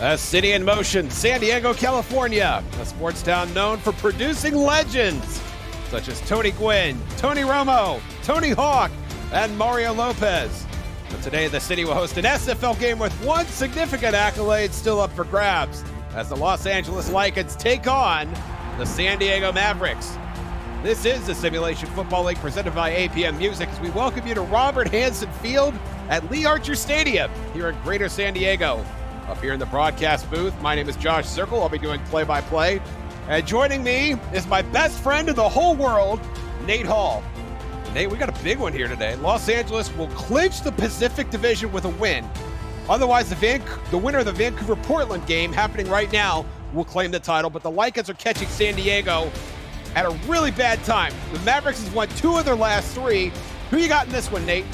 A city in motion, San Diego, California, a sports town known for producing legends such as Tony Gwynn, Tony Romo, Tony Hawk, and Mario Lopez. But today, the city will host an SFL game with one significant accolade still up for grabs as the Los Angeles Lakers take on the San Diego Mavericks. This is the Simulation Football League presented by APM Music as we welcome you to Robert Hansen Field at Lee Archer Stadium here in Greater San Diego. Up here in the broadcast booth, my name is Josh Circle. I'll be doing play-by-play. And joining me is my best friend in the whole world, Nate Hall. Nate, we got a big one here today. Los Angeles will clinch the Pacific Division with a win. Otherwise, the winner of the Vancouver-Portland game happening right now will claim the title, but the Lakers are catching San Diego at a really bad time. The Mavericks has won 2 of their last 3. Who you got in this one, Nate?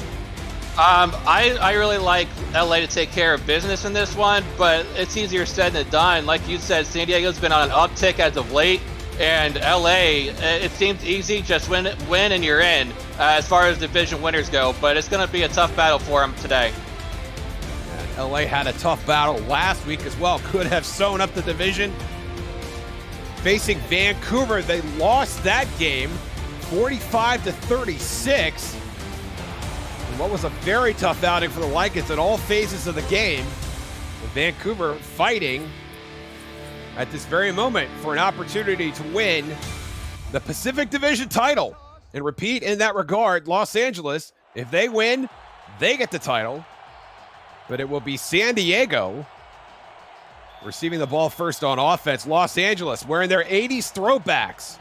I really like LA to take care of business in this one, but it's easier said than done. Like you said, San Diego's been on an uptick as of late, and LA, it seems easy, just win and you're in as far as division winners go, but it's going to be a tough battle for them today. And LA had a tough battle last week as well, could have sewn up the division. Facing Vancouver, they lost that game 45-36. What was a very tough outing for the Lakers at all phases of the game. With Vancouver fighting at this very moment for an opportunity to win the Pacific Division title. And repeat in that regard, Los Angeles, if they win, they get the title. But it will be San Diego receiving the ball first on offense. Los Angeles wearing their 80s throwbacks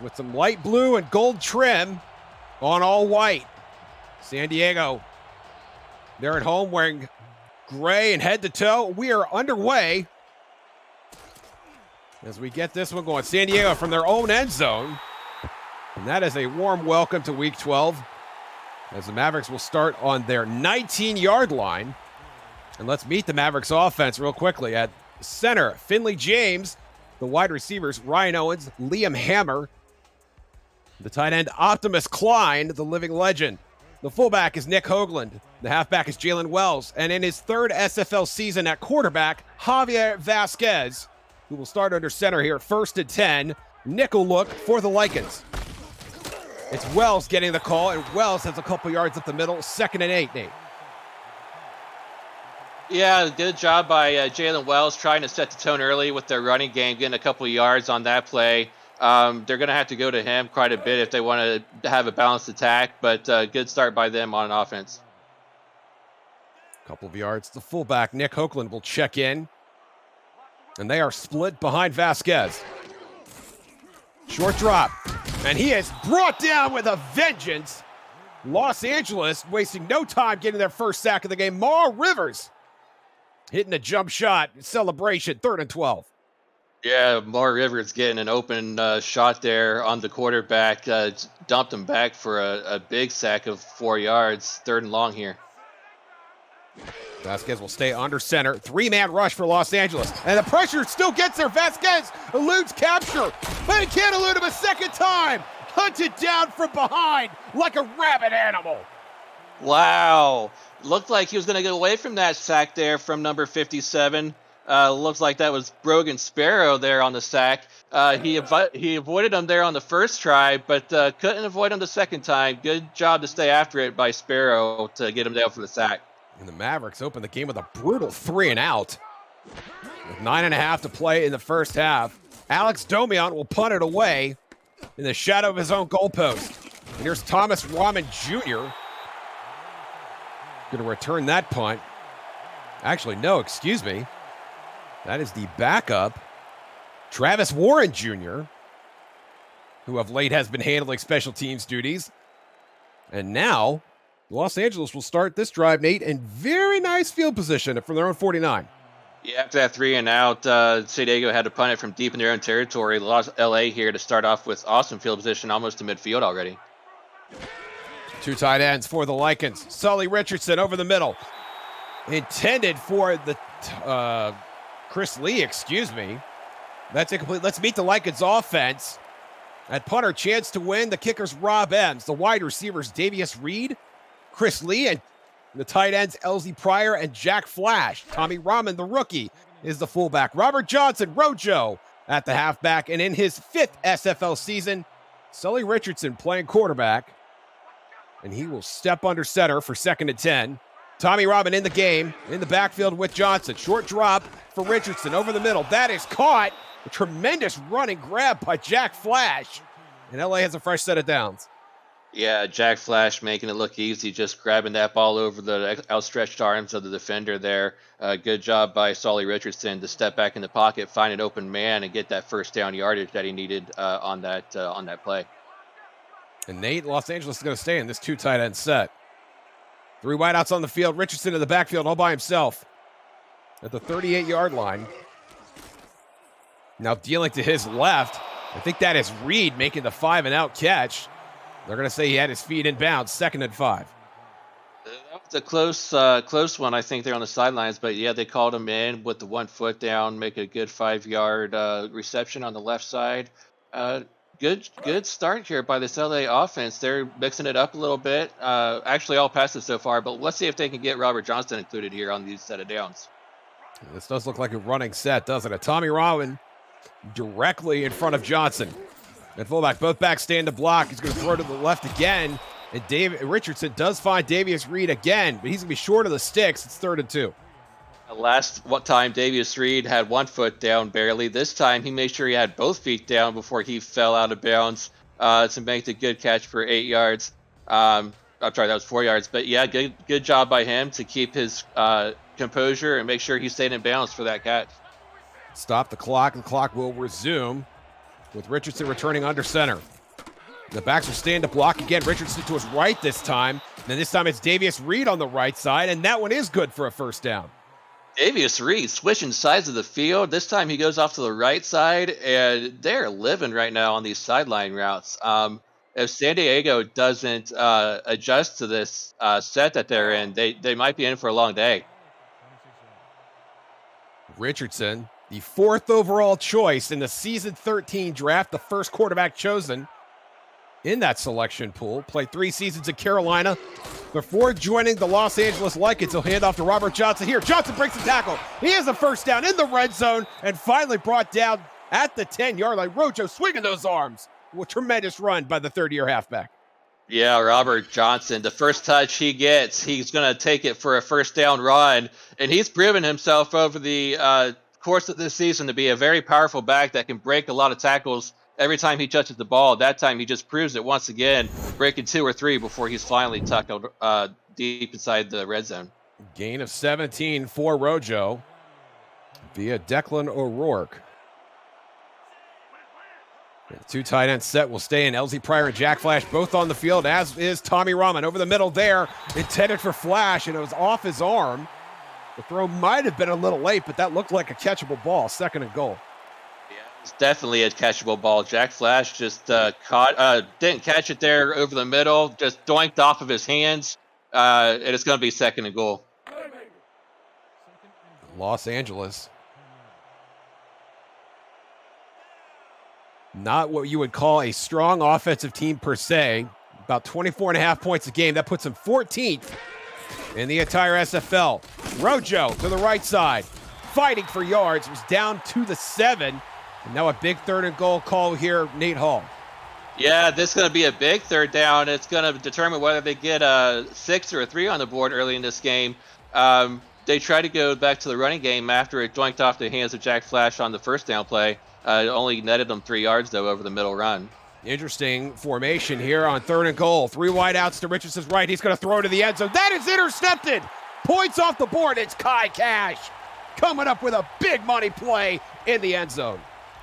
with some light blue and gold trim on all white. San Diego, they're at home wearing gray and head to toe. We are underway as we get this one going. San Diego from their own end zone. And that is a warm welcome to Week 12 as the Mavericks will start on their 19-yard line. And let's meet the Mavericks offense real quickly. At center, Finley James. The wide receivers, Ryan Owens, Liam Hammer. The tight end, Optimus Klein, the living legend. The fullback is Nick Hoagland. The halfback is Jalen Wells. And in his 3rd SFL season at quarterback, Javier Vasquez, who will start under center here, 1st and 10. Nickel look for the Lakers. It's Wells getting the call, and Wells has a couple yards up the middle. 2nd and 8, Nate. Yeah, good job by Jalen Wells trying to set the tone early with their running game, getting a couple of yards on that play. They're going to have to go to him quite a bit if they want to have a balanced attack, but good start by them on offense. Couple of yards. The fullback, Nick Hoagland, will check in. And they are split behind Vasquez. Short drop. And he is brought down with a vengeance. Los Angeles wasting no time getting their first sack of the game. Mar Rivers hitting a jump shot. Celebration, 3rd and 12. Yeah, Mar Rivers getting an open shot there on the quarterback. Dumped him back for a big sack of 4 yards. 3rd and long here. Vasquez will stay under center. 3-man rush for Los Angeles. And the pressure still gets there. Vasquez eludes capture, but he can't elude him a second time. Hunted down from behind like a rabid animal. Wow. Looked like he was going to get away from that sack there from number 57. Looks like that was Brogan Sparrow there on the sack. He avoided him there on the first try, but couldn't avoid him the second time. Good job to stay after it by Sparrow to get him down for the sack. And the Mavericks open the game with a brutal 3 and out. With 9.5 to play in the first half. Alex Domian will punt it away in the shadow of his own goalpost. And here's Thomas Rahman Jr. Going to return that punt. Actually, no, excuse me. That is the backup, Travis Warren Jr., who of late has been handling special teams duties. And now, Los Angeles will start this drive, Nate, in very nice field position from their own 49. Yeah, after that 3 and out, San Diego had to punt it from deep in their own territory. LA here to start off with awesome field position, almost to midfield already. 2 tight ends for the Lycans. Sully Richardson over the middle. Intended for the Chris Lee, excuse me. That's incomplete. Let's meet the Lycans offense. At punter, chance to win. The kicker's Rob Ems. The wide receivers, Davius Reed, Chris Lee, and the tight ends, Elsie Pryor and Jack Flash. Tommy Rahman, the rookie, is the fullback. Robert Johnson, Rojo at the halfback. And in his 5th SFL season, Sully Richardson playing quarterback. And he will step under center for 2nd and 10. Tommy Robin in the game, in the backfield with Johnson. Short drop for Richardson over the middle. That is caught. A tremendous running grab by Jack Flash. And LA has a fresh set of downs. Yeah, Jack Flash making it look easy, just grabbing that ball over the outstretched arms of the defender there. Good job by Sully Richardson to step back in the pocket, find an open man, and get that first down yardage that he needed on that play. And Nate, Los Angeles is going to stay in this 2 tight end set. 3 wideouts on the field. Richardson in the backfield all by himself at the 38-yard line. Now dealing to his left. I think that is Reed making the 5-and-out catch. They're going to say he had his feet in bounds. 2nd and 5. That was a close one, I think, there on the sidelines. But, yeah, they called him in with the 1 foot down, make a good 5-yard reception on the left side. Good start here by this LA offense. They're mixing it up a little bit. Actually, all passes so far. But let's see if they can get Robert Johnson included here on these set of downs. This does look like a running set, doesn't it? Tommy Rowan directly in front of Johnson. At fullback, both backs stand to block. He's going to throw to the left again. And Richardson does find Davius Reed again, but he's going to be short of the sticks. It's 3rd and 2. Last time, Davius Reed had 1 foot down barely. This time, he made sure he had both feet down before he fell out of bounds to make the good catch for 8 yards. I'm sorry, that was 4 yards. But, yeah, good job by him to keep his composure and make sure he stayed in bounds for that catch. Stop the clock. The clock will resume with Richardson returning under center. The backs are staying to block again. Richardson to his right this time. And then this time it's Davius Reed on the right side, and that one is good for a 1st down. Davius Reed switching sides of the field. This time he goes off to the right side, and they're living right now on these sideline routes. If San Diego doesn't adjust to this set that they're in, they might be in for a long day. Richardson, the 4th overall choice in the season 13 draft, the first quarterback chosen in that selection pool. Played 3 seasons in Carolina before joining the Los Angeles Lakers. He'll hand off to Robert Johnson here. Johnson breaks the tackle. He has a 1st down in the red zone and finally brought down at the 10-yard line. Rojo swinging those arms. What a tremendous run by the 30-year halfback. Yeah, Robert Johnson, the first touch he gets, he's going to take it for a 1st down run. And he's proven himself over the course of this season to be a very powerful back that can break a lot of tackles every time he touches the ball. That time he just proves it once again, breaking 2 or 3 before he's finally tackled deep inside the red zone. Gain of 17 for Rojo via Declan O'Rourke. The 2 tight end set will stay in. LZ Pryor and Jack Flash both on the field, as is Tommy Rahman. Over the middle there, intended for Flash, and it was off his arm. The throw might have been a little late, but that looked like a catchable ball. 2nd and goal. Yeah, it's definitely a catchable ball. Jack Flash just didn't catch it there over the middle, just doinked off of his hands, and it's going to be 2nd and goal. Los Angeles. Not what you would call a strong offensive team per se. About 24.5 points a game. That puts them 14th in the entire SFL. Rojo to the right side, fighting for yards. Was down to the 7. And now a big 3rd and goal call here, Nate Hall. Yeah, this is going to be a big 3rd down. It's going to determine whether they get a 6 or a 3 on the board early in this game. They try to go back to the running game after it doinked off the hands of Jack Flash on the 1st down play. It only netted them 3 yards, though, over the middle run. Interesting formation here on 3rd and goal. 3 wideouts to Richardson's right. He's going to throw to the end zone. That is intercepted. Points off the board. It's Kai Cash coming up with a big money play in the end zone.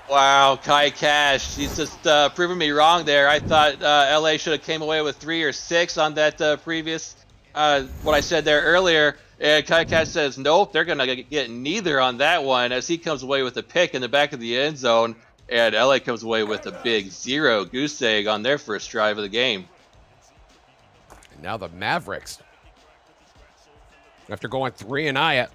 Wow, Kai Cash. He's just proving me wrong there. I thought LA should have came away with 3 or 6 on that previous, what I said there earlier. And Kai Cash says, nope, they're going to get neither on that one, as he comes away with a pick in the back of the end zone. And LA comes away with a big 0 goose egg on their first drive of the game. And now the Mavericks, after going 3 and out,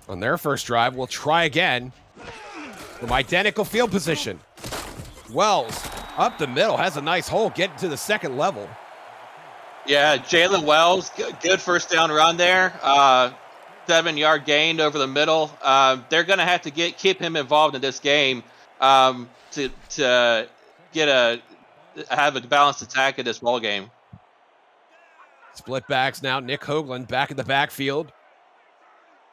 on their first drive, will try again from identical field position. Wells up the middle, has a nice hole, getting to the 2nd level. Yeah, Jalen Wells, good first down run there. 7-yard gain over the middle. They're going to have to keep him involved in this game to have a balanced attack in this ball game. Split backs now. Nick Hoagland back in the backfield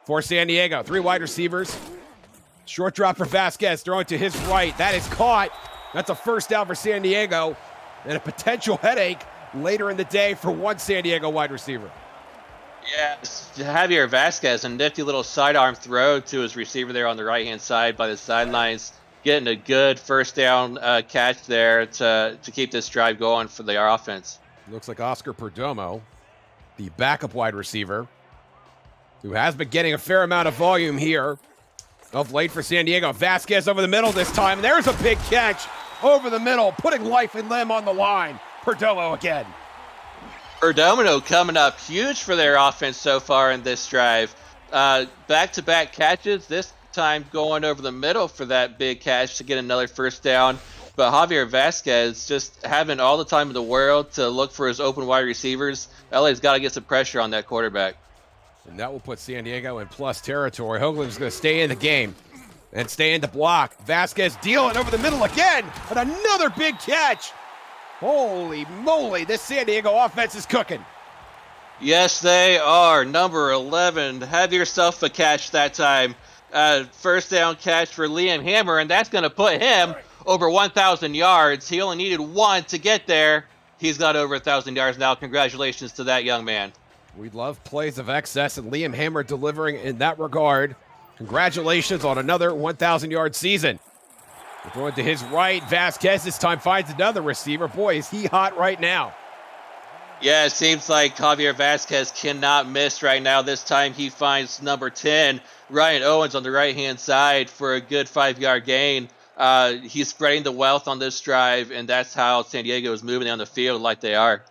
for San Diego. 3 wide receivers. Short drop for Vasquez, throwing to his right. That is caught. That's a first down for San Diego, and a potential headache later in the day for one San Diego wide receiver. Yes, Javier Vasquez, a nifty little sidearm throw to his receiver there on the right-hand side by the sidelines, getting a good first down catch there to keep this drive going for their offense. Looks like Oscar Perdomo, the backup wide receiver, who has been getting a fair amount of volume here of late for San Diego. Vasquez over the middle this time. There's a big catch over the middle, putting life and limb on the line. Perdomo again. Perdomo coming up huge for their offense so far in this drive. Back-to-back catches, this time going over the middle for that big catch to get another first down. But Javier Vasquez just having all the time in the world to look for his open wide receivers. LA's got to get some pressure on that quarterback. And that will put San Diego in plus territory. Hoagland's going to stay in the game and stay in the block. Vasquez dealing over the middle again, and another big catch. Holy moly, this San Diego offense is cooking. Yes, they are. Number 11. Have yourself a catch that time. First down catch for Liam Hammer, and that's going to put him over 1,000 yards. He only needed 1 to get there. He's got over 1,000 yards now. Congratulations to that young man. We love plays of excess, and Liam Hammer delivering in that regard. Congratulations on another 1,000-yard season. We're going to his right. Vasquez this time finds another receiver. Boy, is he hot right now. Yeah, it seems like Javier Vasquez cannot miss right now. This time he finds number 10, Ryan Owens, on the right-hand side for a good 5-yard gain. He's spreading the wealth on this drive, and that's how San Diego is moving down the field like they are.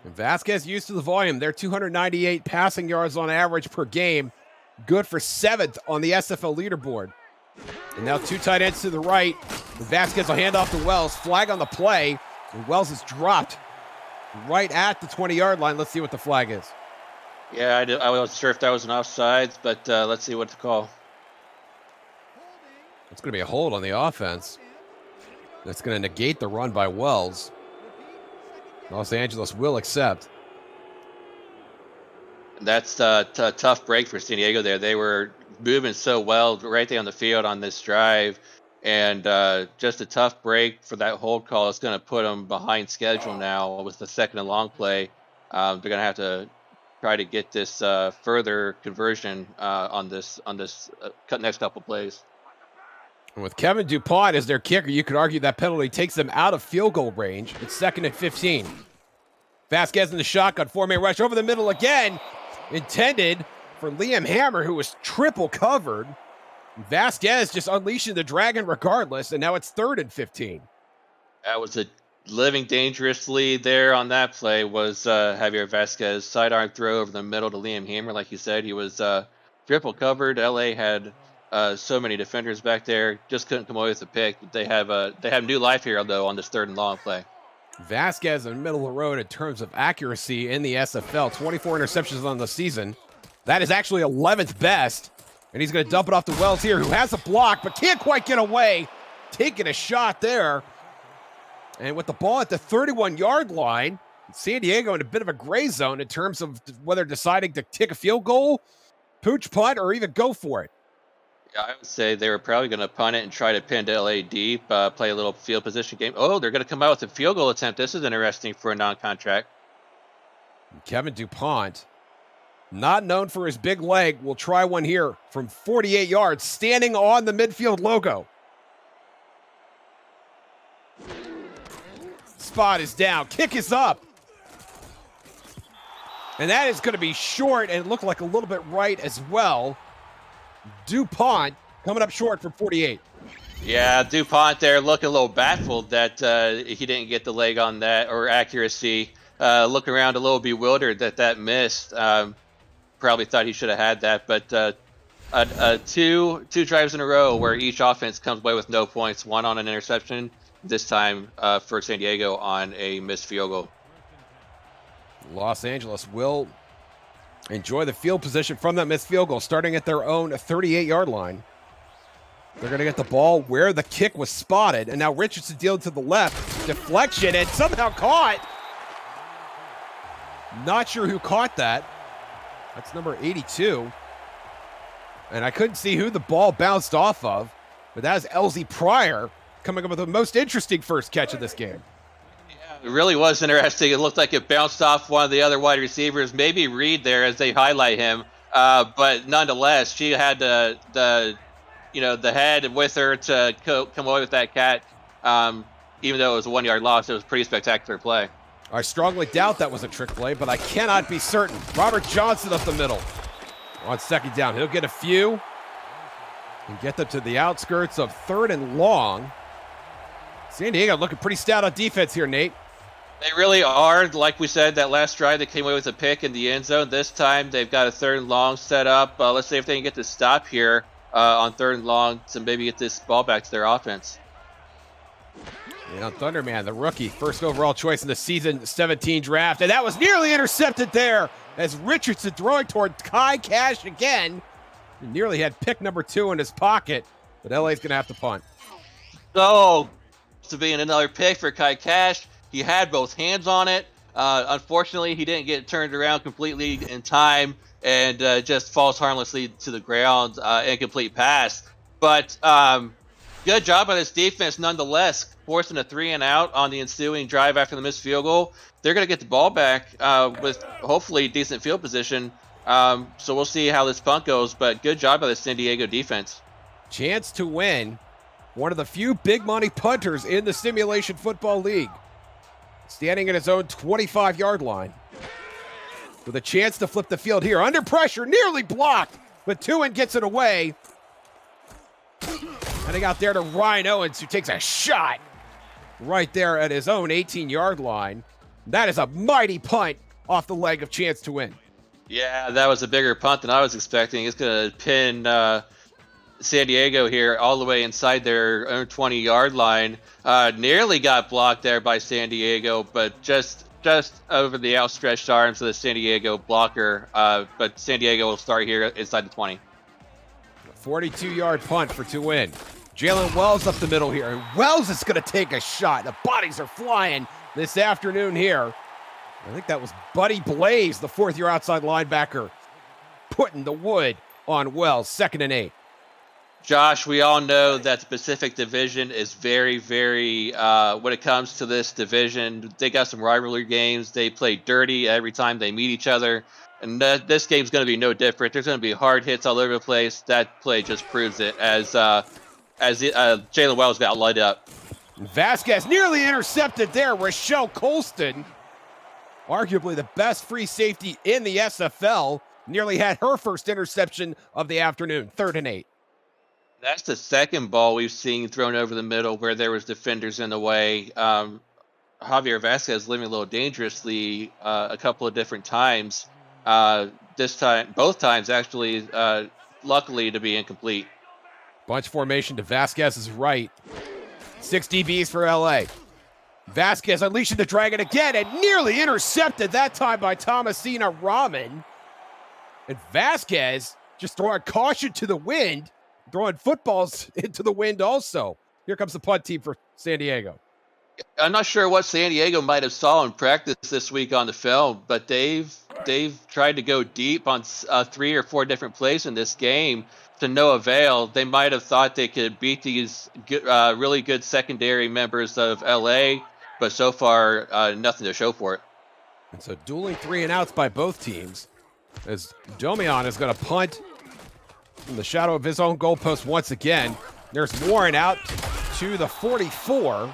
And Vasquez used to the volume. They're 298 passing yards on average per game. Good for 7th on the SFL leaderboard. And now 2 tight ends to the right. And Vasquez will hand off to Wells. Flag on the play. And Wells is dropped right at the 20-yard line. Let's see what the flag is. Yeah, I wasn't sure if that was an offsides, but let's see what to call. It's going to be a hold on the offense. That's going to negate the run by Wells. Los Angeles will accept. That's a tough break for San Diego there. They were moving so well right there on the field on this drive, and just a tough break for that hold call. It's going to put them behind schedule now with the second and long play. They're going to have to try to get this further conversion on this next couple plays. And with Kevin DuPont as their kicker, you could argue that penalty takes them out of field goal range. It's 2nd and 15. Vasquez in the shotgun, 4-man rush over the middle again. Intended for Liam Hammer, who was triple covered. Vasquez just unleashing the dragon regardless, and now it's 3rd and 15. That was a living dangerously there on that play was Javier Vasquez. Sidearm throw over the middle to Liam Hammer. Like you said, he was triple covered. LA had so many defenders back there, just couldn't come away with the pick. They have new life here, though, on this 3rd and long play. Vasquez in the middle of the road in terms of accuracy in the SFL. 24 interceptions on the season. That is actually 11th best. And he's going to dump it off to Wells here, who has a block, but can't quite get away. Taking a shot there. And with the ball at the 31-yard line, San Diego in a bit of a gray zone in terms of whether deciding to kick a field goal, pooch punt, or even go for it. Yeah, I would say they were probably going to punt it and try to pin LA deep, play a little field position game. Oh, they're going to come out with a field goal attempt. This is interesting for a non-contract. Kevin DuPont, not known for his big leg, will try one here from 48 yards, standing on the midfield logo. Spot is down. Kick is up. And that is going to be short and look like a little bit right as well. DuPont coming up short for 48. Yeah, DuPont there looking a little baffled that he didn't get the leg on that or accuracy. Looking around a little bewildered that missed. Probably thought he should have had that, but two drives in a row where each offense comes away with no points. One on an interception, this time for San Diego on a missed field goal. Los Angeles will enjoy the field position from that missed field goal, starting at their own 38-yard line. They're going to get the ball where the kick was spotted, and now Richardson dealing to the left. Deflection, and somehow caught. Not sure who caught that. That's number 82. And I couldn't see who the ball bounced off of, but that was Elsie Pryor coming up with the most interesting first catch of this game. It really was interesting. It looked like it bounced off one of the other wide receivers, maybe Reed there as they highlight him. But nonetheless, she had the head with her to come away with that catch. Even though it was a 1 yard loss, it was a pretty spectacular play. I strongly doubt that was a trick play, but I cannot be certain. Robert Johnson up the middle. On second down, he'll get a few and get them to the outskirts of 3rd and long. San Diego looking pretty stout on defense here, Nate. They really are. Like we said, that last drive, they came away with a pick in the end zone. This time, they've got a 3rd and long set up. Let's see if they can get the stop here on 3rd and long to maybe get this ball back to their offense. And on Thunderman, the rookie, first overall choice in the season 17 draft. And that was nearly intercepted there as Richardson throwing toward Kai Cash again. He nearly had pick number 2 in his pocket, but LA's going to have to punt. So, to being another pick for Kai Cash, he had both hands on it. Unfortunately, he didn't get turned around completely in time and just falls harmlessly to the ground, incomplete pass. But good job by this defense nonetheless, forcing a 3 and out on the ensuing drive after the missed field goal. They're going to get the ball back with hopefully decent field position. So we'll see how this punt goes, but good job by the San Diego defense. Chance to win. One of the few big money punters in the Simulation Football League. Standing at his own 25-yard line. With a chance to flip the field here. Under pressure, nearly blocked, but Tuin gets it away. Heading out there to Ryan Owens, who takes a shot right there at his own 18-yard line. That is a mighty punt off the leg of Chance to Win. Yeah, that was a bigger punt than I was expecting. It's going to pin San Diego here all the way inside their own 20-yard line. Nearly got blocked there by San Diego, but just over the outstretched arms of the San Diego blocker. But San Diego will start here inside the 20. 42-yard punt for to win. Jalen Wells up the middle here. And Wells is going to take a shot. The bodies are flying this afternoon here. I think that was Buddy Blaze, the 4th-year outside linebacker, putting the wood on Wells. 2nd and 8. Josh, we all know that the Pacific Division is very, very, when it comes to this division, they got some rivalry games. They play dirty every time they meet each other. And this game's going to be no different. There's going to be hard hits all over the place. That play just proves it as Jalen Wells got light up. Vasquez nearly intercepted there. Rochelle Colston, arguably the best free safety in the SFL, nearly had her first interception of the afternoon. 3rd and 8. That's the second ball we've seen thrown over the middle where there was defenders in the way. Javier Vasquez living a little dangerously a couple of different times. This time, both times actually, luckily to be incomplete. Bunch formation to Vasquez's right. 6 DBs for LA. Vasquez unleashing the dragon again and nearly intercepted that time by Thomasina Rahman. And Vasquez just throwing caution to the wind, throwing footballs into the wind also. Here comes the punt team for San Diego. I'm not sure what San Diego might have saw in practice this week on the film, but they've tried to go deep on 3 or 4 different plays in this game to no avail. They might have thought they could beat these really good secondary members of LA, but so far nothing to show for it. And so dueling 3 and outs by both teams as Domian is going to punt in the shadow of his own goalpost once again. There's Warren out to the 44.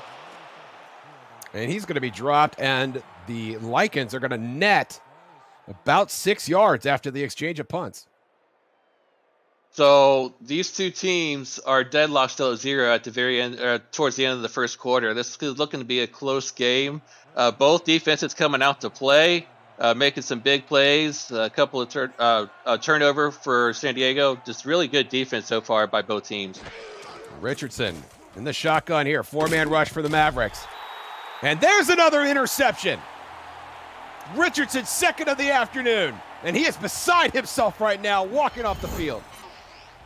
And he's going to be dropped, and the Lycans are going to net about 6 yards after the exchange of punts. So these two teams are deadlocked still at 0 at the very end, towards the end of the first quarter. This is looking to be a close game. Both defenses coming out to play, making some big plays, a couple of turnover for San Diego. Just really good defense so far by both teams. Richardson in the shotgun here, 4-man rush for the Mavericks. And there's another interception. Richardson's second of the afternoon, and he is beside himself right now, walking off the field.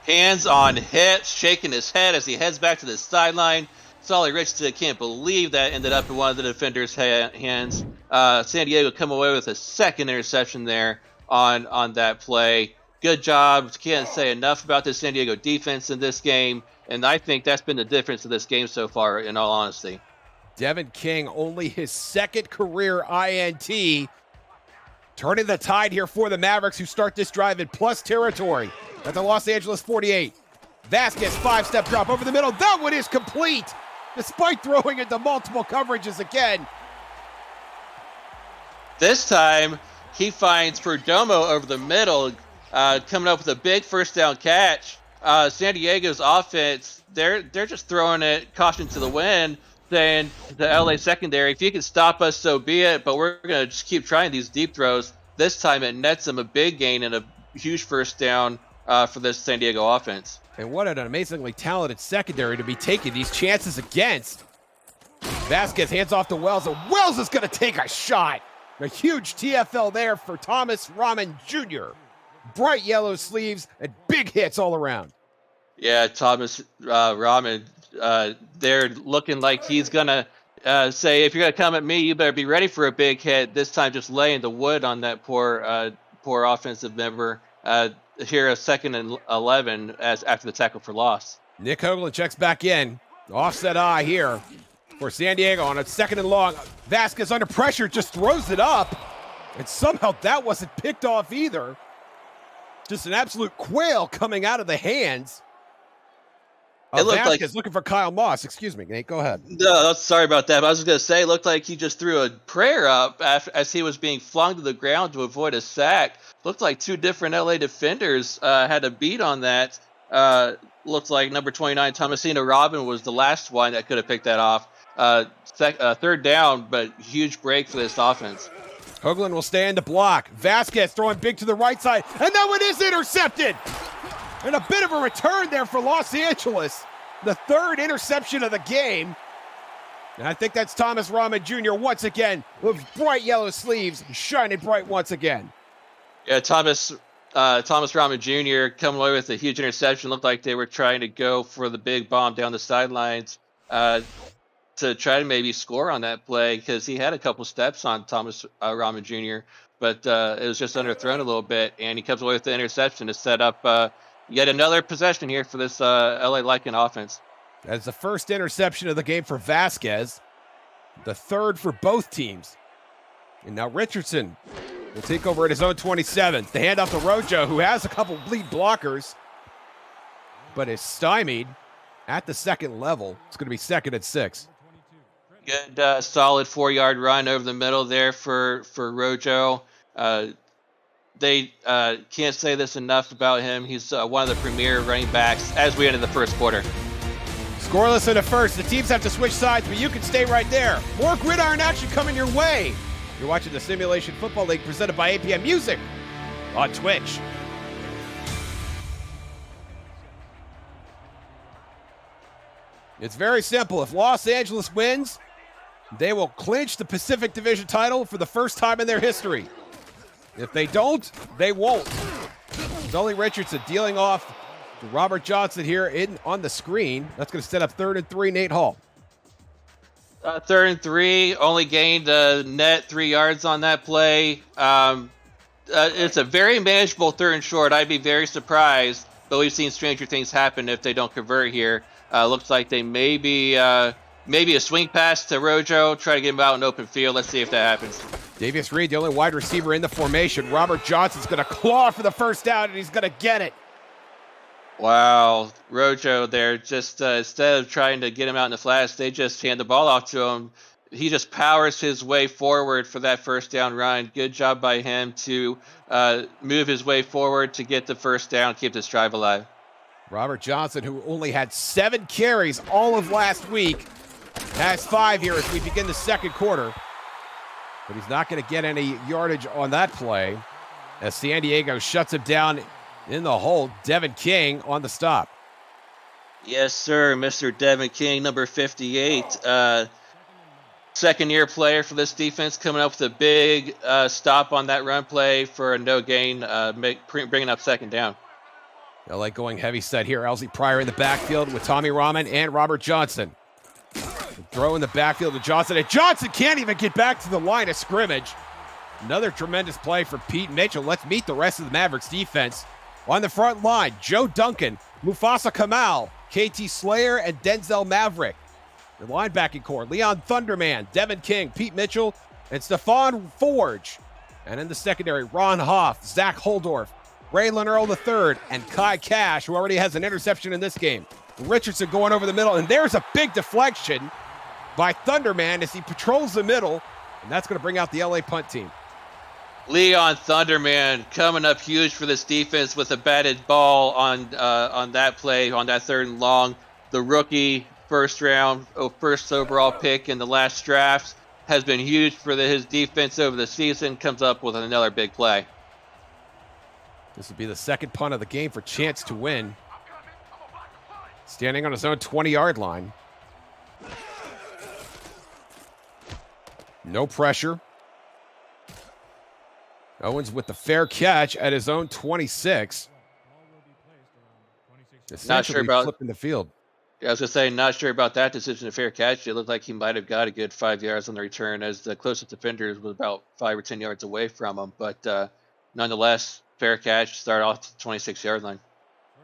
Hands on hips, shaking his head as he heads back to the sideline. Solly Richardson can't believe that ended up in one of the defenders' hands. San Diego come away with a second interception there on that play. Good job. Can't say enough about the San Diego defense in this game, and I think that's been the difference of this game so far, in all honesty. Devin King, only his second career INT, turning the tide here for the Mavericks, who start this drive in plus territory at the Los Angeles 48. Vasquez, 5-step drop over the middle. That one is complete, despite throwing into multiple coverages again. This time, he finds Perdomo over the middle, coming up with a big first down catch. San Diego's offense, they're just throwing it caution to the wind, saying the LA secondary, if you can stop us, so be it, but we're going to just keep trying these deep throws. This time it nets them a big gain and a huge first down for this San Diego offense. And what an amazingly talented secondary to be taking these chances against. Vasquez hands off to Wells, and Wells is going to take a shot. A huge TFL there for Thomas Rahman Jr. Bright yellow sleeves and big hits all around. Yeah, Thomas Rahman, they're looking like he's going to say, if you're going to come at me, you better be ready for a big hit. This time just laying the wood on that poor offensive member. Here, a 2nd and 11 after the tackle for loss. Nick Hoagland checks back in. Offset eye here for San Diego on a 2nd and long. Vasquez under pressure just throws it up. And somehow that wasn't picked off either. Just an absolute quail coming out of the hands. It looked Vasquez like looking for Kyle Moss. Excuse me, Nate, go ahead. No, sorry about that. But I was going to say, it looked like he just threw a prayer up as he was being flung to the ground to avoid a sack. Looked like 2 different LA defenders had a beat on that. Looked like number 29, Thomasina Robin, was the last one that could have picked that off. 3rd down, but huge break for this offense. Hoagland will stand to block. Vasquez throwing big to the right side, and that one is intercepted. And a bit of a return there for Los Angeles. The 3rd interception of the game. And I think that's Thomas Rahman Jr. once again with bright yellow sleeves, shining bright once again. Yeah, Thomas Rahman Jr. coming away with a huge interception. Looked like they were trying to go for the big bomb down the sidelines to try to maybe score on that play, because he had a couple steps on Thomas Rahman Jr., but it was just underthrown a little bit, and he comes away with the interception to set up yet another possession here for this LA Lycan offense. That's the 1st interception of the game for Vasquez, the 3rd for both teams. And now Richardson will take over at his own 27. The handoff to Rojo, who has a couple lead blockers, but is stymied at the 2nd level. It's going to be 2nd and 6. Good, solid 4-yard run over the middle there for Rojo. They can't say this enough about him. He's one of the premier running backs as we enter the 1st quarter. Scoreless in the 1st. The teams have to switch sides, but you can stay right there. More gridiron action coming your way. You're watching the Simulation Football League presented by APM Music on Twitch. It's very simple. If Los Angeles wins, they will clinch the Pacific Division title for the first time in their history. If they don't, they won't. Sully Richardson dealing off to Robert Johnson here on the screen. That's going to set up 3rd and 3, Nate Hall. 3rd and 3, only gained a net 3 yards on that play. It's a very manageable 3rd and short. I'd be very surprised, but we've seen stranger things happen if they don't convert here. Looks like they maybe a swing pass to Rojo, try to get him out in open field. Let's see if that happens. Davius Reed, the only wide receiver in the formation. Robert Johnson's going to claw for the 1st down, and he's going to get it. Wow, Rojo there, just instead of trying to get him out in the flats, they just hand the ball off to him. He just powers his way forward for that 1st down run. Good job by him to move his way forward to get the 1st down, keep this drive alive. Robert Johnson, who only had 7 carries all of last week, has 5 here as we begin the 2nd quarter. But he's not going to get any yardage on that play as San Diego shuts him down in the hole. Devin King on the stop. Yes, sir, Mr. Devin King, number 58. second-year player for this defense, coming up with a big stop on that run play for a no gain, bringing up second down. I like going heavy set here. Elsie Pryor in the backfield with Tommy Rahman and Robert Johnson. Throw in the backfield to Johnson, and Johnson can't even get back to the line of scrimmage. Another tremendous play for Pete Mitchell. Let's meet the rest of the Mavericks defense. On the front line, Joe Duncan, Mufasa Kamal, KT Slayer, and Denzel Maverick. The linebacking core, Leon Thunderman, Devin King, Pete Mitchell, and Stephon Forge. And in the secondary, Ron Hoff, Zach Holdorf, Raylan Earl III, and Kai Cash, who already has an interception in this game. Richardson going over the middle, and there's a big deflection by Thunderman as he patrols the middle, and that's going to bring out the LA punt team. Leon Thunderman coming up huge for this defense with a batted ball on that play, on that 3rd and long. The rookie first overall pick in the last draft has been huge for his defense over the season, comes up with another big play. This would be the second punt of the game for Chance to win. Standing on his own 20-yard line. No pressure. Owens with the fair catch at his own 26. Not sure about flipping the field. Yeah, I was going to say, not sure about that decision of fair catch. It looked like he might have got a good 5 yards on the return, as the closest defender was about 5 or 10 yards away from him. But nonetheless, fair catch, start off to the 26-yard line.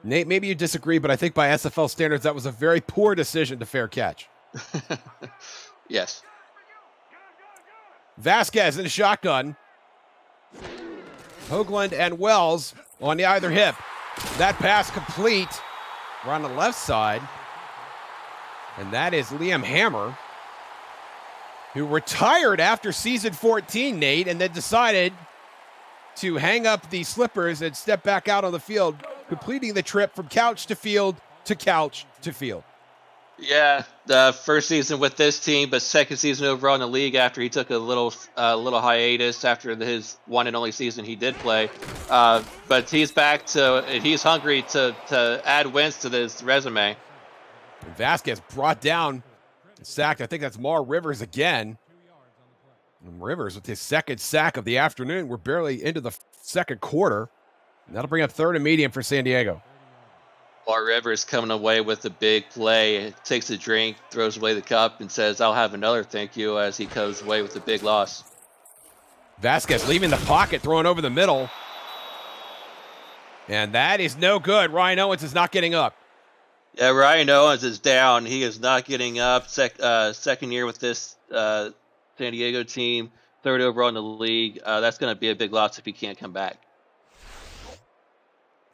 Nate, maybe you disagree, but I think by SFL standards, that was a very poor decision to fair catch. Yes. Vasquez in a shotgun. Hoagland and Wells on the either hip. That pass complete. We're on the left side. And that is Liam Hammer, who retired after season 14, Nate, and then decided to hang up the slippers and step back out on the field, completing the trip from couch to field to couch to field. Yeah, the first season with this team, but second season overall in the league after he took a little hiatus after his one and only season he did play. But he's back he's hungry to add wins to this resume. And Vasquez brought down, sacked. I think that's Mar Rivers again. And Rivers with his second sack of the afternoon. We're barely into the second quarter. And that'll bring up 3rd and medium for San Diego. Mar Rivers coming away with a big play, takes a drink, throws away the cup, and says, "I'll have another, thank you," as he goes away with a big loss. Vasquez leaving the pocket, throwing over the middle. And that is no good. Ryan Owens is not getting up. Yeah, Ryan Owens is down. He is not getting up. Second year with this San Diego team, 3rd overall in the league. That's going to be a big loss if he can't come back.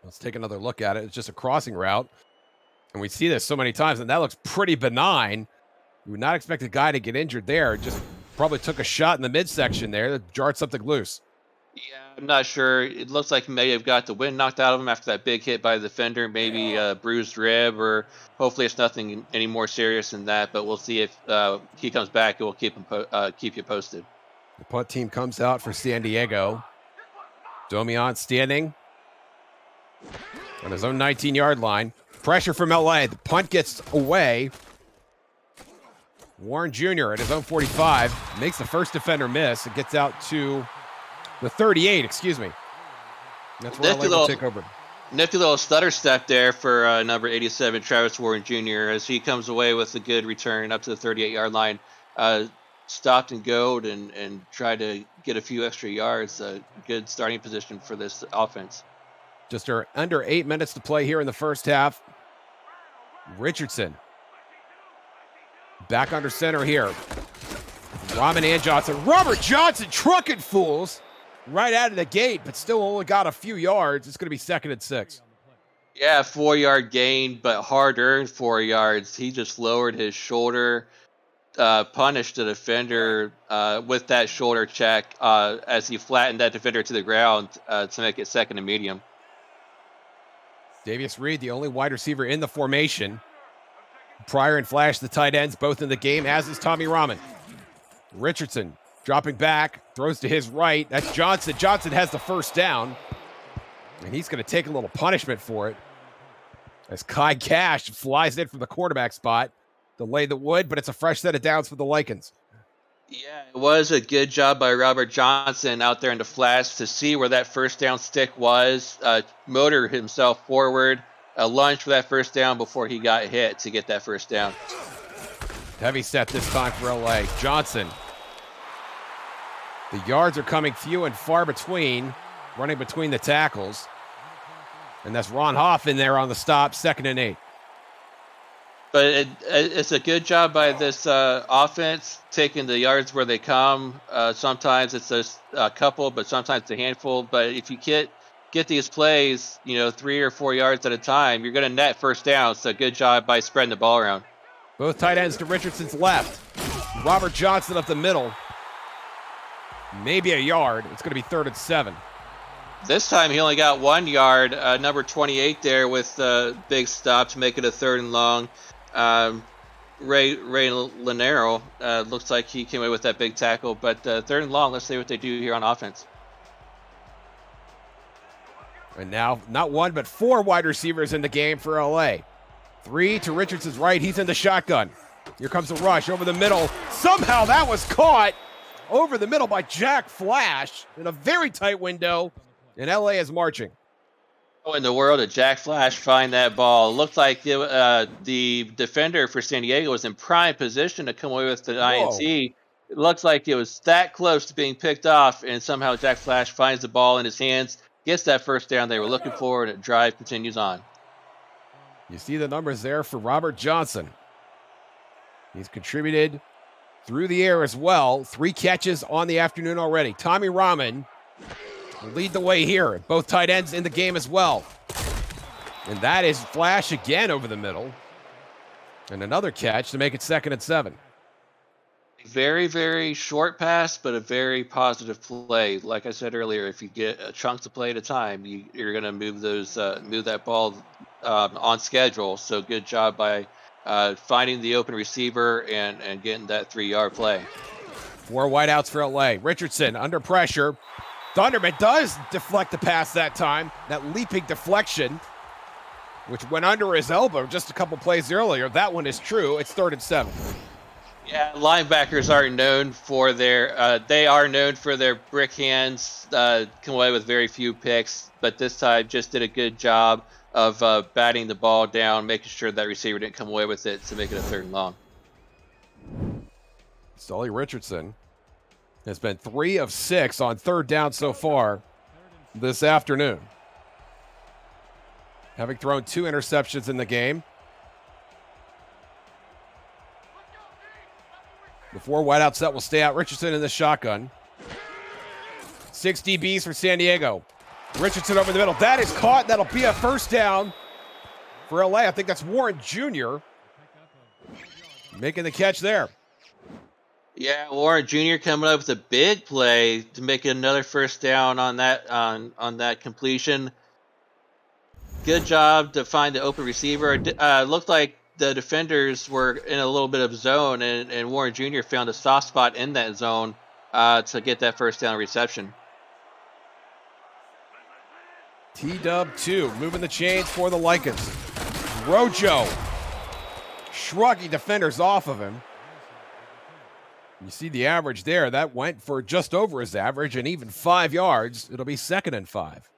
Let's take another look at it. It's just a crossing route. And we see this so many times, and that looks pretty benign. You would not expect a guy to get injured there. Just probably took a shot in the midsection there that jarred something loose. Yeah, I'm not sure. It looks like he may have got the wind knocked out of him after that big hit by the defender. Maybe a bruised rib, or hopefully it's nothing any more serious than that. But we'll see if he comes back, and we'll keep you posted. The punt team comes out for San Diego. Domian standing on his own 19-yard line. Pressure from LA. The punt gets away. Warren Jr. at his own 45 makes the first defender miss. It gets out to the 38, excuse me. That's where LA will take over. Nifty little stutter step there for number 87, Travis Warren Jr., as he comes away with a good return up to the 38-yard line. Stopped and go'd and tried to get a few extra yards. A good starting position for this offense. Just under 8 minutes to play here in the first half. Richardson back under center here. Rahman and Johnson. Robert Johnson trucking fools right out of the gate, but still only got a few yards. It's going to be 2nd and 6. Yeah, 4-yard gain, but hard-earned 4 yards. He just lowered his shoulder, punished the defender with that shoulder check as he flattened that defender to the ground to make it 2nd and medium. Davius Reed, the only wide receiver in the formation. Pryor and Flash, the tight ends, both in the game, as is Tommy Rahman. Richardson dropping back, throws to his right. That's Johnson. Johnson has the first down, and he's going to take a little punishment for it as Kai Cash flies in from the quarterback spot. Delay the wood, but it's a fresh set of downs for the Lycans. Yeah, it was a good job by Robert Johnson out there in the flats to see where that first down stick was, motor himself forward, lunge for that first down before he got hit to get that first down. Heavy set this time for LA. Johnson. The yards are coming few and far between, running between the tackles. And that's Ron Hoff in there on the stop, 2nd and 8. But it's a good job by this offense taking the yards where they come. Sometimes it's a couple, but sometimes it's a handful. But if you get these plays, 3 or 4 yards at a time, you're going to net first down. So good job by spreading the ball around. Both tight ends to Richardson's left. Robert Johnson up the middle. Maybe a yard. It's going to be 3rd and 7. This time he only got 1 yard. Number 28 there with the big stop to make it a 3rd and long. Ray Lanero looks like he came away with that big tackle, but 3rd and long. Let's see what they do here on offense. And now, not 1, but 4 wide receivers in the game for LA. 3 to Richardson's right. He's in the shotgun. Here comes a rush over the middle. Somehow that was caught over the middle by Jack Flash in a very tight window, and LA is marching. Oh, in the world did Jack Flash find that ball? It looked like the defender for San Diego was in prime position to come away with the INT. It looks like it was that close to being picked off, and somehow Jack Flash finds the ball in his hands, gets that first down they were looking for, and the drive continues on. You see the numbers there for Robert Johnson. He's contributed through the air as well. 3 catches on the afternoon already. Tommy Rahman will lead the way here. Both tight ends in the game as well. And that is Flash again over the middle. And another catch to make it 2nd and 7. Very, very short pass, but a very positive play. Like I said earlier, if you get chunks of play at a time, you're going to move that ball on schedule. So good job by finding the open receiver and getting that 3-yard play. 4 wideouts for LA. Richardson under pressure. Thunderman does deflect the pass that time. That leaping deflection, which went under his elbow just a couple plays earlier. That one is true. It's 3rd and 7. Yeah, linebackers are known for their brick hands, come away with very few picks, but this time just did a good job of batting the ball down, making sure that receiver didn't come away with it to make it a 3rd and long. Sully Richardson has been 3 of 6 on 3rd down so far this afternoon, having thrown 2 interceptions in the game. The 4 wideout set will stay out. Richardson in the shotgun. 6 DBs for San Diego. Richardson over the middle. That is caught. That'll be a first down for LA. I think that's Warren Jr. making the catch there. Yeah, Warren Jr. coming up with a big play to make another first down on that completion. Good job to find the open receiver. Looked like the defenders were in a little bit of zone, and Warren Jr. found a soft spot in that zone to get that first down reception. T-Dub 2, moving the chains for the Lycans. Rojo shrugging defenders off of him. You see the average there. That went for just over his average and even 5 yards. It'll be 2nd and 5.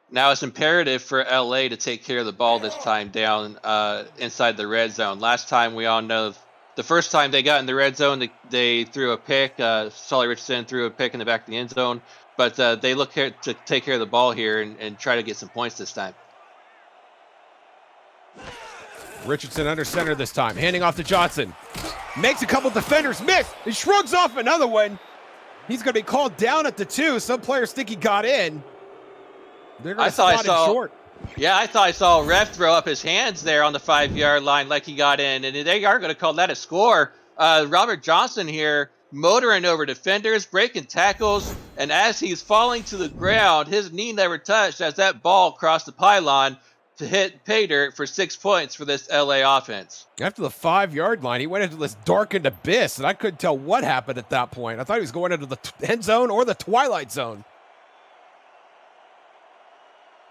Now it's imperative for LA to take care of the ball this time down inside the red zone. Last time we all know the first time they got in the red zone, they threw a pick. Sully Richardson threw a pick in the back of the end zone. But they look here to take care of the ball here and try to get some points this time. Richardson under center this time, handing off to Johnson. Makes a couple defenders miss. He shrugs off another one. He's going to be called down at the 2. Some players think he got in. They're going to spot him short. Yeah, I thought I saw a ref throw up his hands there on the 5-yard line like he got in, and they are going to call that a score. Robert Johnson here motoring over defenders, breaking tackles, and as he's falling to the ground, his knee never touched as that ball crossed the pylon to hit pay dirt for 6 points for this LA offense. After the 5-yard line, he went into this darkened abyss, and I couldn't tell what happened at that point. I thought he was going into the end zone or the twilight zone.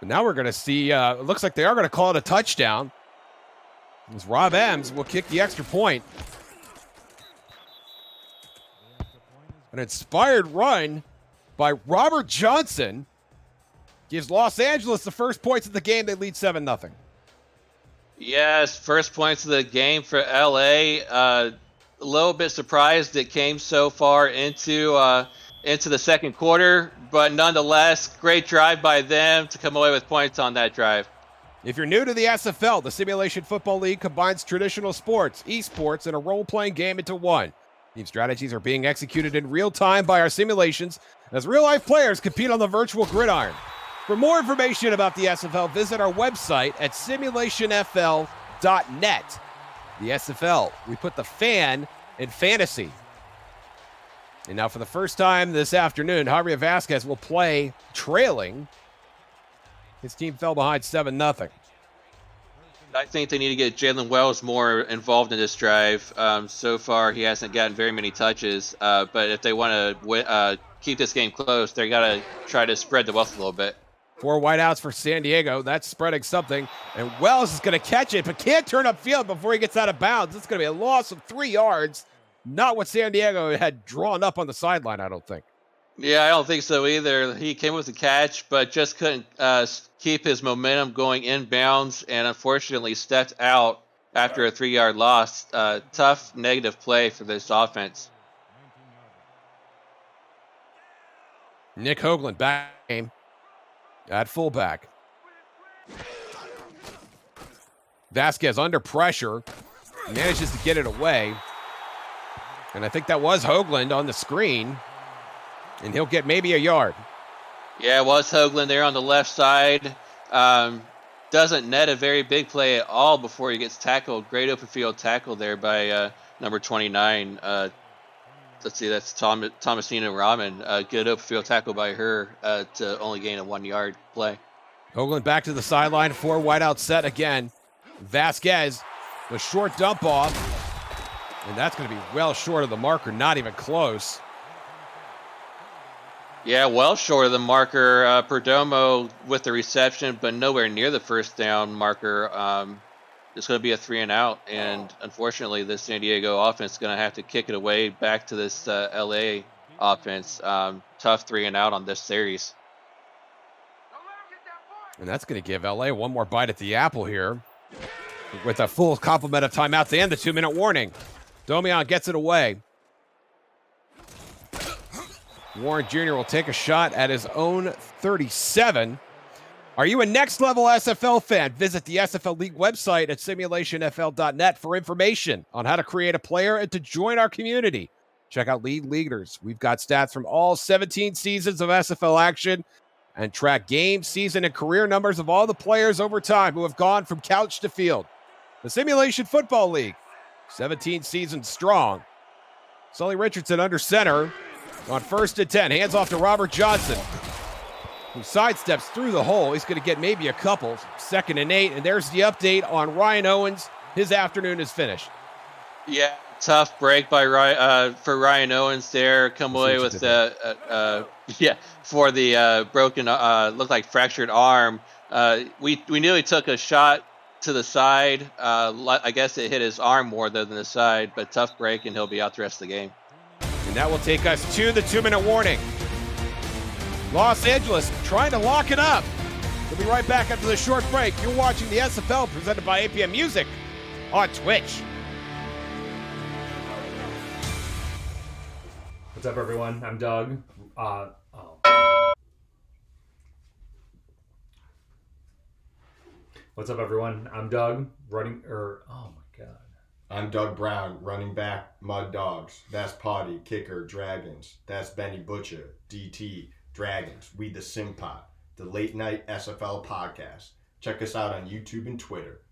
But now we're going to see, it looks like they are going to call it a touchdown, as Rob Ems will kick the extra point. An inspired run by Robert Johnson gives Los Angeles the first points of the game. They lead 7-0. Yes, first points of the game for LA. A little bit surprised it came so far into the second quarter, but nonetheless, great drive by them to come away with points on that drive. If you're new to the SFL, the Simulation Football League combines traditional sports, esports, and a role-playing game into one. Team strategies are being executed in real time by our simulations as real-life players compete on the virtual gridiron. For more information about the SFL, visit our website at simulationfl.net. The SFL, we put the fan in fantasy. And now for the first time this afternoon, Javier Vasquez will play trailing. His team fell behind 7-0. I think they need to get Jalen Wells more involved in this drive. So far, he hasn't gotten very many touches. But if they want to keep this game close, they got to try to spread the wealth a little bit. 4 wideouts for San Diego. That's spreading something. And Wells is going to catch it, but can't turn upfield before he gets out of bounds. It's going to be a loss of 3 yards. Not what San Diego had drawn up on the sideline, I don't think. Yeah, I don't think so either. He came with the catch, but just couldn't keep his momentum going inbounds, and unfortunately stepped out after a 3-yard loss. Tough negative play for this offense. Nick Hoagland back game at fullback. Vasquez under pressure, manages to get it away. And I think that was Hoagland on the screen. And he'll get maybe a yard. Yeah, it was Hoagland there on the left side. Doesn't net a very big play at all before he gets tackled. Great open field tackle there by number 29. Let's see, that's Thomasina Rahman. Good open field tackle by her to only gain a 1-yard play. Hoagland back to the sideline. 4 wideout set again. Vasquez, the short dump off. And that's going to be well short of the marker. Not even close. Yeah, well short of the marker. Perdomo with the reception, but nowhere near the first down marker. It's going to be a 3-and-out, and unfortunately, this San Diego offense is going to have to kick it away back to this LA offense. Tough 3-and-out on this series. And that's going to give LA one more bite at the apple here with a full complement of timeouts and the 2-minute warning. Domian gets it away. Warren Jr. will take a shot at his own 37. Are you a next-level SFL fan? Visit the SFL League website at simulationfl.net for information on how to create a player and to join our community. Check out League Leaders. We've got stats from all 17 seasons of SFL action and track game, season, and career numbers of all the players over time who have gone from couch to field. The Simulation Football League, 17 seasons strong. Sully Richardson under center. On 1st and 10, hands off to Robert Johnson, who sidesteps through the hole. He's going to get maybe a couple. 2nd and 8, and there's the update on Ryan Owens. His afternoon is finished. Yeah, tough break by for Ryan Owens there. Come away with for the broken, looked like fractured arm. We knew he took a shot to the side. I guess it hit his arm more than the side, but tough break, and he'll be out the rest of the game. And that will take us to the 2-minute warning. Los Angeles trying to lock it up. We'll be right back after the short break. You're watching the SFL presented by APM Music on Twitch. What's up, everyone? I'm Doug. What's up, everyone? I'm Doug. I'm Doug Brown, running back, Mud Dogs. That's Potty, Kicker, Dragons. That's Benny Butcher, DT, Dragons. We the Simpot, the late night SFL podcast. Check us out on YouTube and Twitter.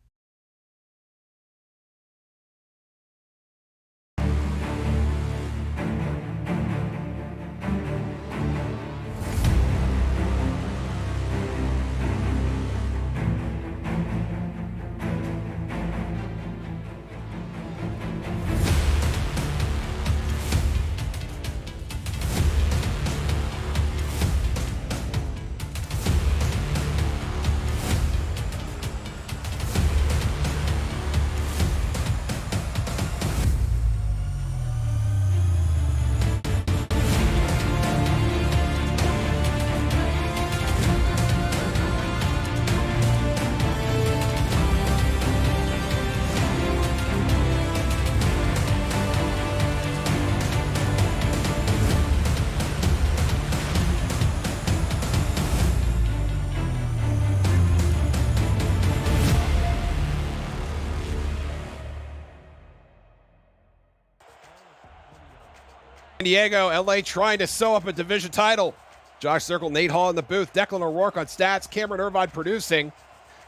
Diego, LA trying to sew up a division title. Josh Circle, Nate Hall in the booth, Declan O'Rourke on stats, Cameron Irvine producing.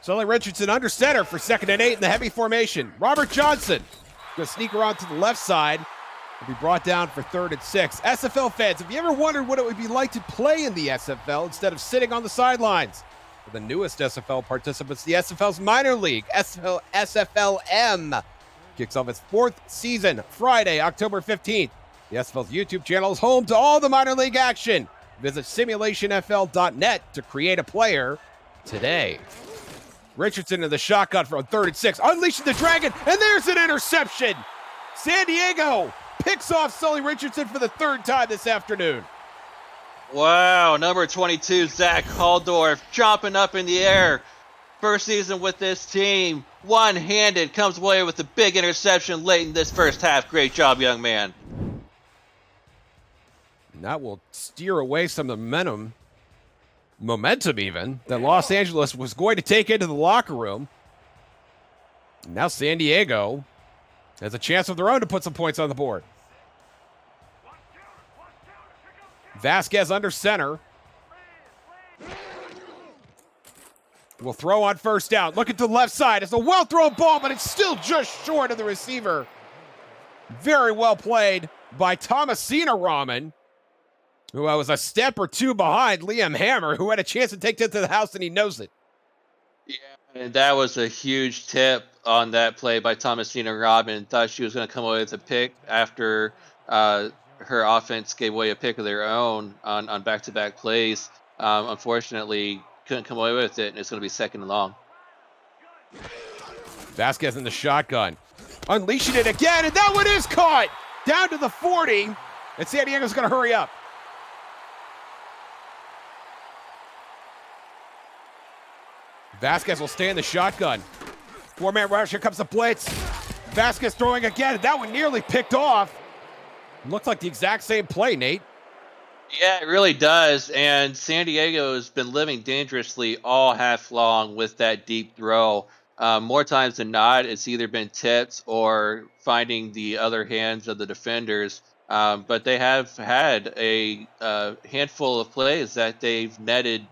Sully Richardson under center for 2nd and 8 in the heavy formation. Robert Johnson going to sneak around to the left side. Will be brought down for 3rd and 6. SFL fans, have you ever wondered what it would be like to play in the SFL instead of sitting on the sidelines? For the newest SFL participants, the SFL's minor league, SFLM, kicks off its 4th season Friday, October 15th. The SFL's YouTube channel is home to all the minor league action. Visit simulationfl.net to create a player today. Richardson in the shotgun for 3rd and 6, unleashing the dragon, and there's an interception. San Diego picks off Sully Richardson for the 3rd time this afternoon. Wow, number 22, Zach Haldorf, jumping up in the air. First season with this team, one-handed, comes away with a big interception late in this first half. Great job, young man. And that will steer away some of the momentum even, that Los Angeles was going to take into the locker room. Now San Diego has a chance of their own to put some points on the board. Vasquez under center. Will throw on 1st down. Look at the left side. It's a well-thrown ball, but it's still just short of the receiver. Very well played by Thomasina Rahman, who was a step or 2 behind Liam Hammer, who had a chance to take that to the house, and he knows it. Yeah, and that was a huge tip on that play by Thomasina Rahman. Thought she was going to come away with a pick after her offense gave away a pick of their own on back-to-back plays. Unfortunately, couldn't come away with it, and it's going to be 2nd and long. Vasquez in the shotgun. Unleashing it again, and that one is caught! Down to the 40, and San Diego's going to hurry up. Vasquez will stay in the shotgun. 4-man rush, here comes the blitz. Vasquez throwing again, and that one nearly picked off. Looked like the exact same play, Nate. Yeah, it really does. And San Diego has been living dangerously all half long with that deep throw. More times than not, it's either been tipped or finding the other hands of the defenders. But they have had a handful of plays that they've netted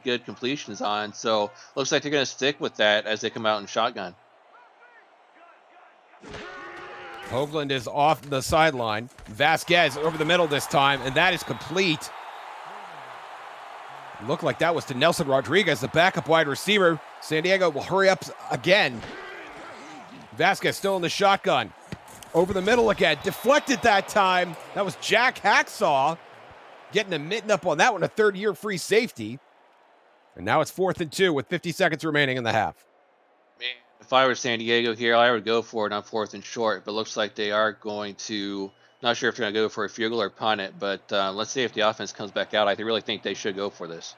good completions on. So looks like they're going to stick with that as they come out in shotgun. Hoagland is off the sideline. Vasquez over the middle this time, and that is complete. Looked like that was to Nelson Rodriguez, the backup wide receiver. San Diego will hurry up again. Vasquez still in the shotgun. Over the middle again. Deflected that time. That was Jack Hacksaw getting a mitten up on that one, a 3rd-year free safety. And now it's 4th and 2 with 50 seconds remaining in the half. Man, if I were San Diego here, I would go for it on 4th and short, but looks like they are going to, not sure if they're going to go for a field goal or punt it, but let's see if the offense comes back out. I really think they should go for this.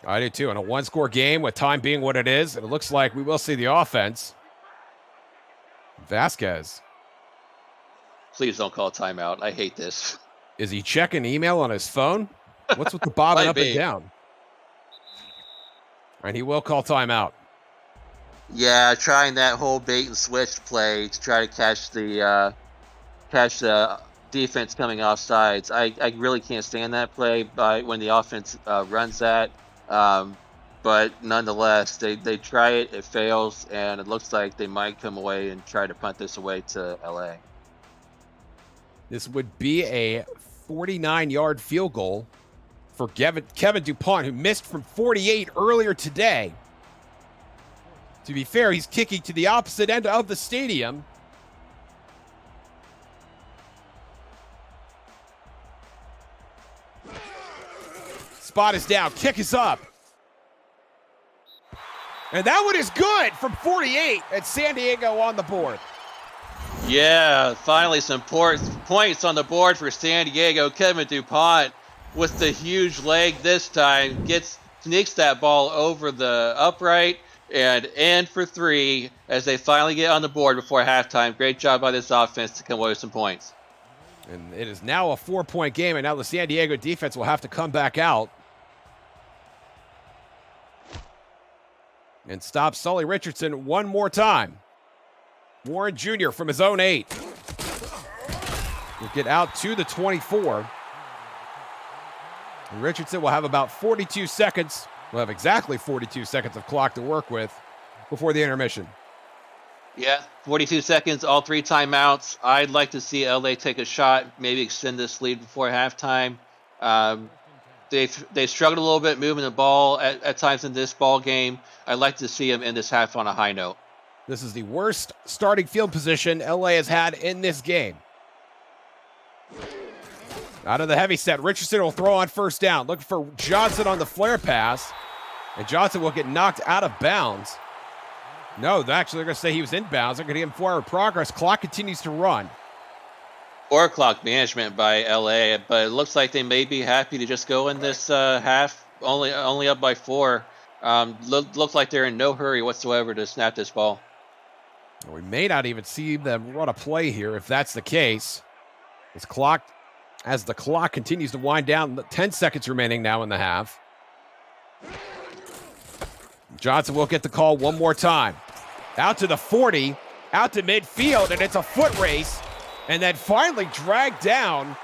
I do too. In a 1-score game with time being what it is, it looks like we will see the offense. Vasquez. Please don't call timeout. I hate this. Is he checking email on his phone? What's with the bobbing up and down? And he will call timeout. Yeah, trying that whole bait and switch play to try to catch the defense coming off sides. I really can't stand that play when the offense runs that. But nonetheless, they try it, it fails, and it looks like they might come away and try to punt this away to LA. This would be a 49-yard field goal for Kevin DuPont, who missed from 48 earlier today. To be fair, he's kicking to the opposite end of the stadium. Spot is down. Kick is up. And that one is good from 48, and San Diego on the board. Yeah, finally some points on the board for San Diego. Kevin DuPont with the huge leg this time sneaks that ball over the upright and in for 3 as they finally get on the board before halftime. Great job by this offense to come away with some points. And it is now a 4-point game, and now the San Diego defense will have to come back out and stop Sully Richardson one more time. Warren Jr. from his own 8. will get out to the 24. And Richardson will have about 42 seconds. We'll have exactly 42 seconds of clock to work with before the intermission. Yeah, 42 seconds, all 3 timeouts. I'd like to see LA take a shot, maybe extend this lead before halftime. They struggled a little bit moving the ball at times in this ball game. I'd like to see them end this half on a high note. This is the worst starting field position LA has had in this game. Out of the heavy set, Richardson will throw on first down. Looking for Johnson on the flare pass. And Johnson will get knocked out of bounds. No, actually, they're going to say he was inbounds. They're going to give him forward progress. Clock continues to run. 4 o'clock management by LA, but it looks like they may be happy to just go in this half, only up by 4. Looks like they're in no hurry whatsoever to snap this ball. We may not even see them run a play here if that's the case. As the clock continues to wind down, 10 seconds remaining now in the half. Johnson will get the call one more time. Out to the 40, out to midfield, and it's a foot race. And then finally dragged down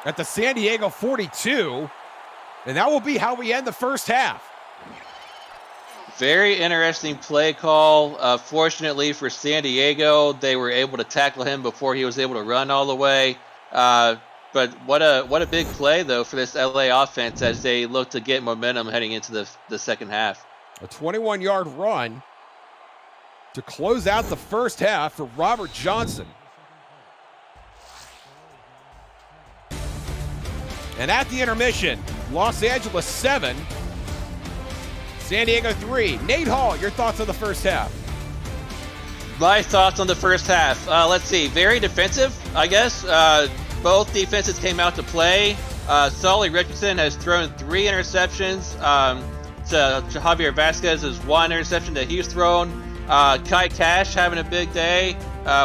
at the San Diego 42. And that will be how we end the first half. Very interesting play call. Fortunately for San Diego, they were able to tackle him before he was able to run all the way. But what a big play, though, for this LA offense as they look to get momentum heading into the second half. A 21-yard run to close out the first half for Robert Johnson. And at the intermission, Los Angeles 7, San Diego 3. Nate Hall, your thoughts on the first half? My thoughts on the first half. Let's see. Very defensive, I guess. Both defenses came out to play. Sully Richardson has thrown 3 interceptions. To Javier Vasquez's 1 interception that he's thrown. Kai Cash having a big day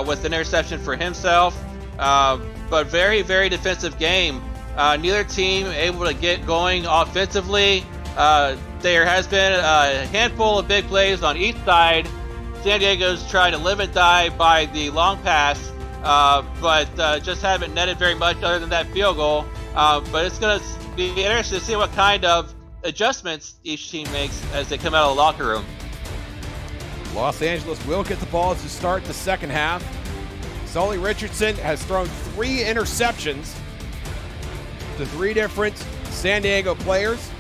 with an interception for himself. But very, very defensive game. Neither team able to get going offensively. There has been a handful of big plays on each side. San Diego's trying to live and die by the long pass, but just haven't netted very much other than that field goal. But it's going to be interesting to see what kind of adjustments each team makes as they come out of the locker room. Los Angeles will get the ball to start the second half. Sully Richardson has thrown 3 interceptions to 3 different San Diego players.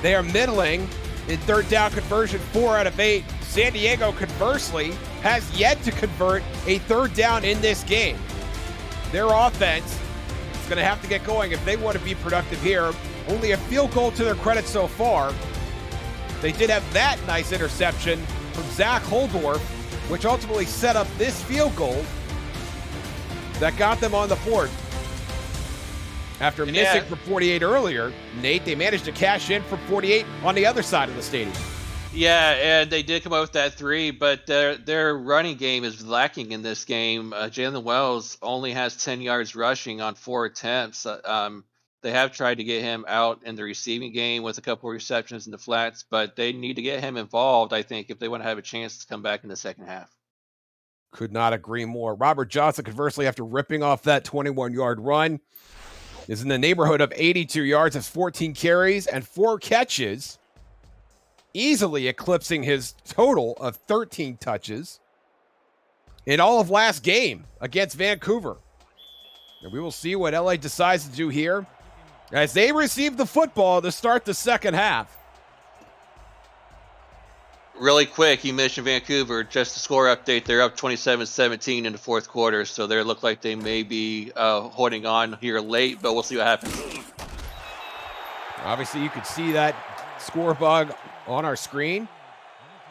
They are middling in third down conversion, 4 out of 8. San Diego, conversely, has yet to convert a third down in this game. Their offense is going to have to get going if they want to be productive here. Only a field goal to their credit so far. They did have that nice interception from Zach Holdorf, which ultimately set up this field goal that got them on the board. After missing from 48 earlier, Nate, they managed to cash in from 48 on the other side of the stadium. Yeah, and they did come up with that 3, but their running game is lacking in this game. Jalen Wells only has 10 yards rushing on 4 attempts. They have tried to get him out in the receiving game with a couple of receptions in the flats, but they need to get him involved, I think, if they want to have a chance to come back in the second half. Could not agree more. Robert Johnson, conversely, after ripping off that 21-yard run, is in the neighborhood of 82 yards, has 14 carries and 4 catches, easily eclipsing his total of 13 touches in all of last game against Vancouver. And we will see what LA decides to do here as they receive the football to start the second half. Really quick, you mentioned Vancouver. Just a score update, they're up 27-17 in the fourth quarter, so they look like they may be holding on here late, but we'll see what happens. Obviously, you could see that score bug on our screen,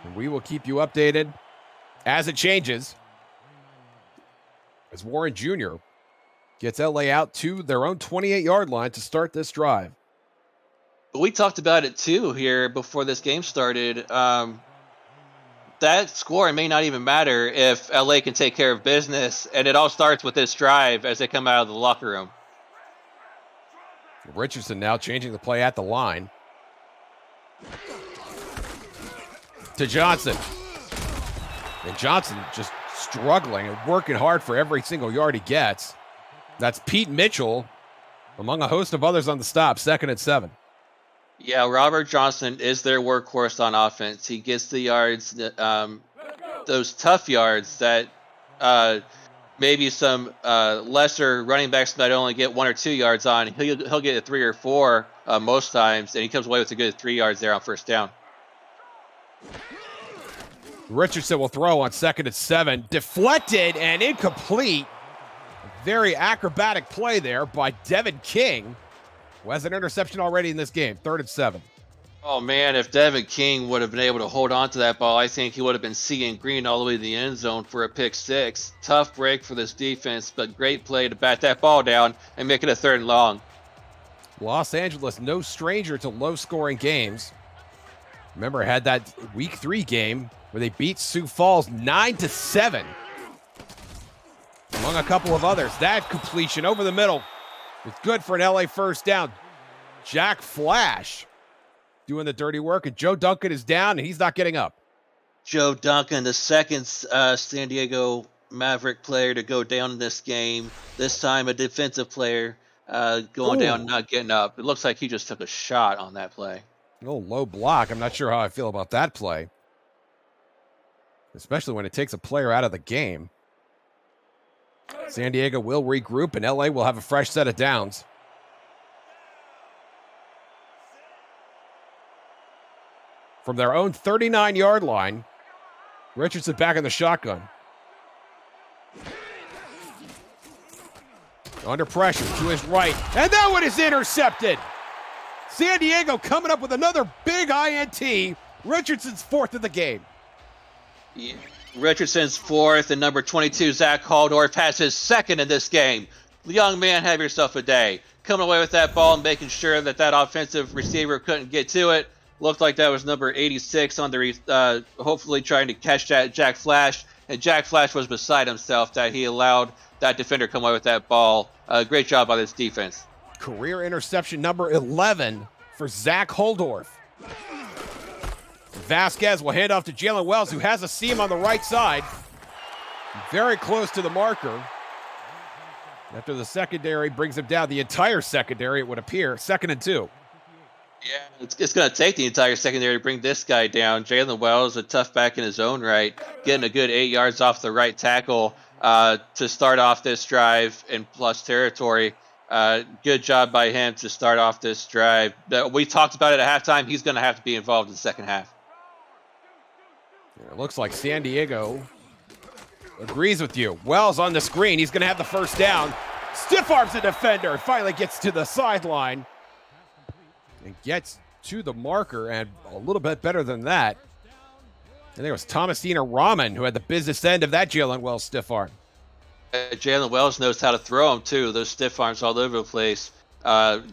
and we will keep you updated as it changes. As Warren Jr. gets LA out to their own 28-yard line to start this drive. But we talked about it too here before this game started. That score may not even matter if LA can take care of business, and it all starts with this drive as they come out of the locker room. Richardson now changing the play at the line. To Johnson. And Johnson just struggling and working hard for every single yard he gets. That's Pete Mitchell, among a host of others on the stop, 2nd and 7. Yeah, Robert Johnson is their workhorse on offense. He gets the yards, those tough yards that maybe some lesser running backs might only get 1 or 2 yards on. He'll get a 3 or 4 most times, and he comes away with a good 3 yards there on first down. Richardson will throw on 2nd and 7. Deflected and incomplete. Very acrobatic play there by Devin King, who has an interception already in this game. 3rd and 7. Oh, man, if Devin King would have been able to hold on to that ball, I think he would have been seeing green all the way to the end zone for a pick 6. Tough break for this defense, but great play to bat that ball down and make it a 3rd and long. Los Angeles, no stranger to low-scoring games. Remember, had that Week 3 game where they beat Sioux Falls 9-7. Among a couple of others. That completion over the middle was good for an LA first down. Jack Flash doing the dirty work, and Joe Duncan is down, and he's not getting up. Joe Duncan, the second San Diego Maverick player to go down in this game. This time a defensive player going down, not getting up. It looks like he just took a shot on that play. A little low block. I'm not sure how I feel about that play, especially when it takes a player out of the game. San Diego will regroup, and LA will have a fresh set of downs. From their own 39-yard line, Richardson back in the shotgun. Under pressure to his right, and that one is intercepted. San Diego coming up with another big INT. Richardson's 4th of the game. Yeah. Richardson's 4th, and number 22, Zach Haldorf, has his 2nd in this game. Young man, have yourself a day. Coming away with that ball and making sure that offensive receiver couldn't get to it. Looked like that was number 86 on the hopefully trying to catch that Jack Flash. And Jack Flash was beside himself that he allowed that defender come away with that ball. Great job by this defense. Career interception number 11 for Zach Holdorf. Vasquez will hand off to Jalen Wells, who has a seam on the right side. Very close to the marker. After the secondary brings him down, the entire secondary, it would appear. 2nd and 2. Yeah, it's going to take the entire secondary to bring this guy down. Jalen Wells, a tough back in his own right, getting a good 8 yards off the right tackle to start off this drive in plus territory. Good job by him to start off this drive. We talked about it at halftime. He's going to have to be involved in the second half. It looks like San Diego agrees with you. Wells on the screen. He's going to have the first down. Stiff arms the defender. Finally gets to the sideline and gets to the marker, and a little bit better than that. And there was Thomasina Rahman who had the business end of that Jalen Wells stiff arm. Jalen Wells knows how to throw them too. Those stiff arms all over the place.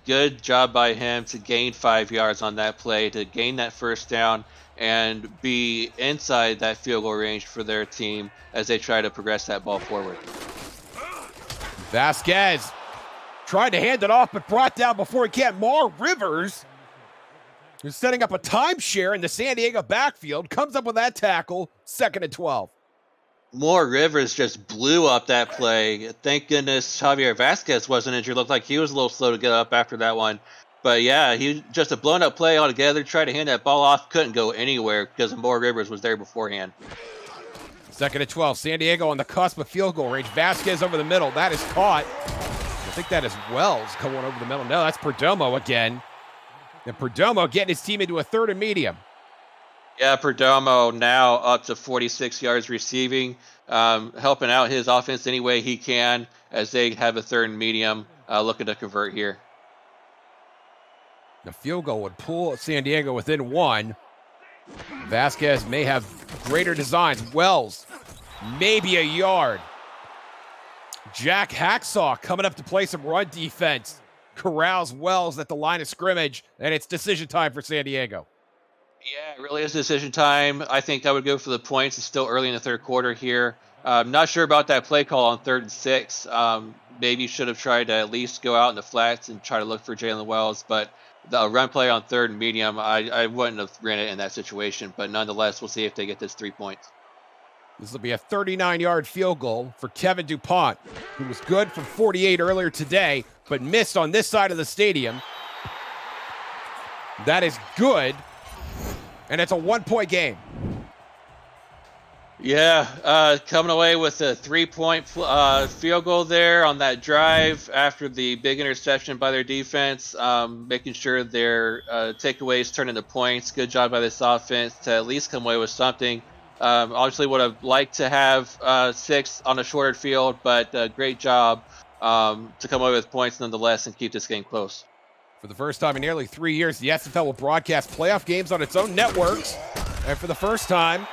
Good job by him to gain 5 yards on that play, to gain that first down and be inside that field goal range for their team as they try to progress that ball forward. Vasquez tried to hand it off, but brought down before he can. Mar Rivers, who's setting up a timeshare in the San Diego backfield, comes up with that tackle. 2nd and 12. Moore Rivers just blew up that play. Thank goodness Javier Vasquez wasn't injured. Looked like he was a little slow to get up after that one. But yeah, he just a blown up play altogether. Tried to hand that ball off, couldn't go anywhere because Moore Rivers was there beforehand. 2nd and 12. San Diego on the cusp of field goal range. Vasquez over the middle. That is caught. I think that is Wells going over the middle. No, that's Perdomo again. And Perdomo getting his team into a 3rd and medium. Yeah, Perdomo now up to 46 yards receiving, helping out his offense any way he can as they have a 3rd and medium looking to convert here. The field goal would pull San Diego within 1. Vasquez may have greater designs. Wells, maybe a yard. Jack Hacksaw coming up to play some run defense. Corrals Wells at the line of scrimmage, and it's decision time for San Diego. Yeah, it really is decision time. I think I would go for the points. It's still early in the 3rd quarter here. I'm not sure about that play call on 3rd and 6. Maybe you should have tried to at least go out in the flats and try to look for Jalen Wells, but the run play on 3rd and medium, I wouldn't have ran it in that situation. But nonetheless, we'll see if they get this 3 points. This will be a 39-yard field goal for Kevin DuPont, who was good from 48 earlier today, but missed on this side of the stadium. That is good, and it's a 1-point game. Yeah, coming away with a 3-point field goal there on that drive after the big interception by their defense, making sure their takeaways turn into points. Good job by this offense to at least come away with something. Obviously would have liked to have 6 on a shorter field, but great job to come away with points nonetheless and keep this game close. For the first time in nearly 3 years, the SFL will broadcast playoff games on its own networks. And for the first time,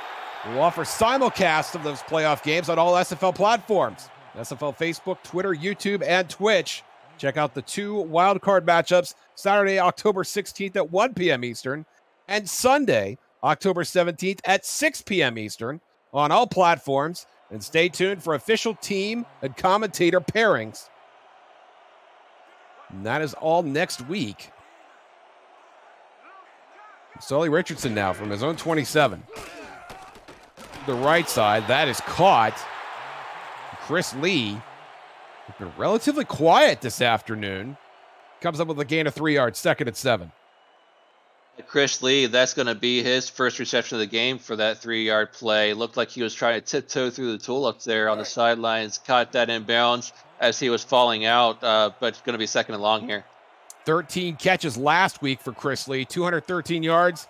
we'll offer simulcasts of those playoff games on all SFL platforms. SFL Facebook, Twitter, YouTube, and Twitch. Check out the 2 wildcard matchups Saturday, October 16th at 1 p.m. Eastern, and Sunday, October 17th at 6 p.m. Eastern on all platforms. And stay tuned for official team and commentator pairings. And that is all next week. Sully Richardson now from his own 27. The right side, that is caught. Chris Lee has been relatively quiet this afternoon. Comes up with a gain of 3 yards, 2nd and 7. Chris Lee, that's going to be his first reception of the game for that 3-yard play. Looked like he was trying to tiptoe through the tulips there on the sidelines. Caught that in bounds as he was falling out, but it's going to be 2nd and long here. 13 catches last week for Chris Lee, 213 yards,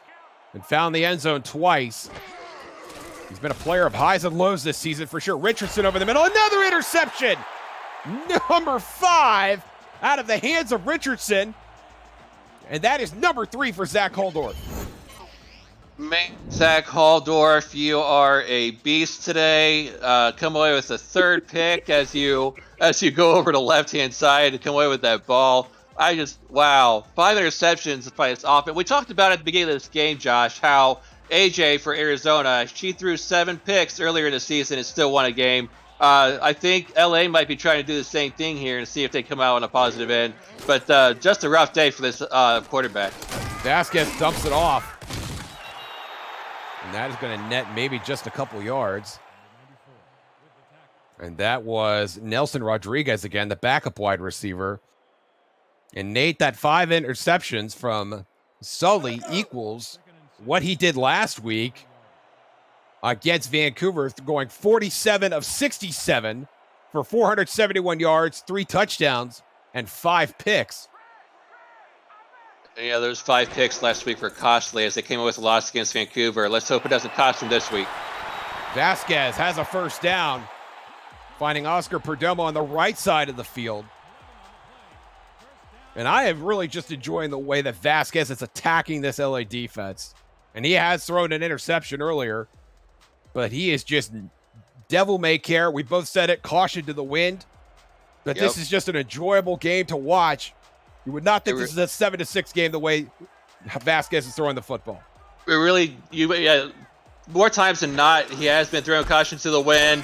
and found the end zone twice. He's been a player of highs and lows this season for sure. Richardson over the middle, another interception. Number 5 out of the hands of Richardson. And that is number 3 for Zach Holdorf. Man, Zach Holdorf, you are a beast today. Come away with the 3rd pick as you go over to left-hand side and come away with that ball. Wow. 5 interceptions by this offense. We talked about at the beginning of this game, Josh, how AJ for Arizona, she threw 7 picks earlier in the season and still won a game. I think LA might be trying to do the same thing here and see if they come out on a positive end. But just a rough day for this quarterback. Vasquez dumps it off. And that is going to net maybe just a couple yards. And that was Nelson Rodriguez again, the backup wide receiver. And Nate, that 5 interceptions from Sully equals what he did last week against Vancouver, going 47 of 67 for 471 yards, 3 touchdowns, and 5 picks. Yeah, those 5 picks last week were costly as they came away with a loss against Vancouver. Let's hope it doesn't cost them this week. Vasquez has a first down, finding Oscar Perdomo on the right side of the field. And I am really just enjoying the way that Vasquez is attacking this LA defense. And he has thrown an interception earlier, but he is just devil may care. We both said it, caution to the wind. But This is just an enjoyable game to watch. You would not think this is a 7-6 game the way Vasquez is throwing the football. More times than not, he has been throwing caution to the wind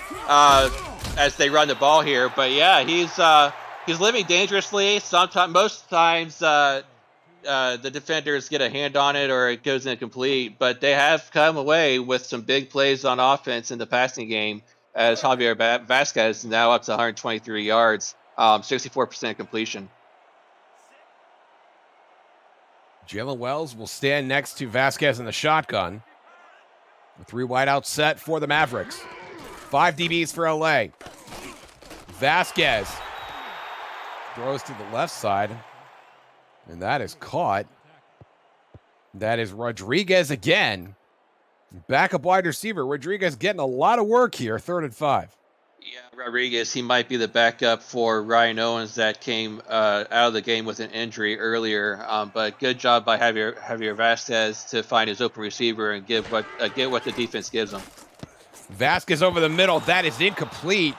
as they run the ball here. But yeah, he's living dangerously. Most times, the defenders get a hand on it or it goes incomplete. But they have come away with some big plays on offense in the passing game. As Javier Vasquez is now up to 123 yards, 64% completion. Jalen Wells will stand next to Vasquez in the shotgun. A 3 wideout set for the Mavericks. 5 DBs for LA. Vasquez throws to the left side. And that is caught. That is Rodriguez again. Backup wide receiver. Rodriguez getting a lot of work here. 3rd and 5. Yeah, Rodriguez, he might be the backup for Ryan Owens that came out of the game with an injury earlier. But good job by Javier Vasquez to find his open receiver and get what the defense gives him. Vasquez over the middle. That is incomplete.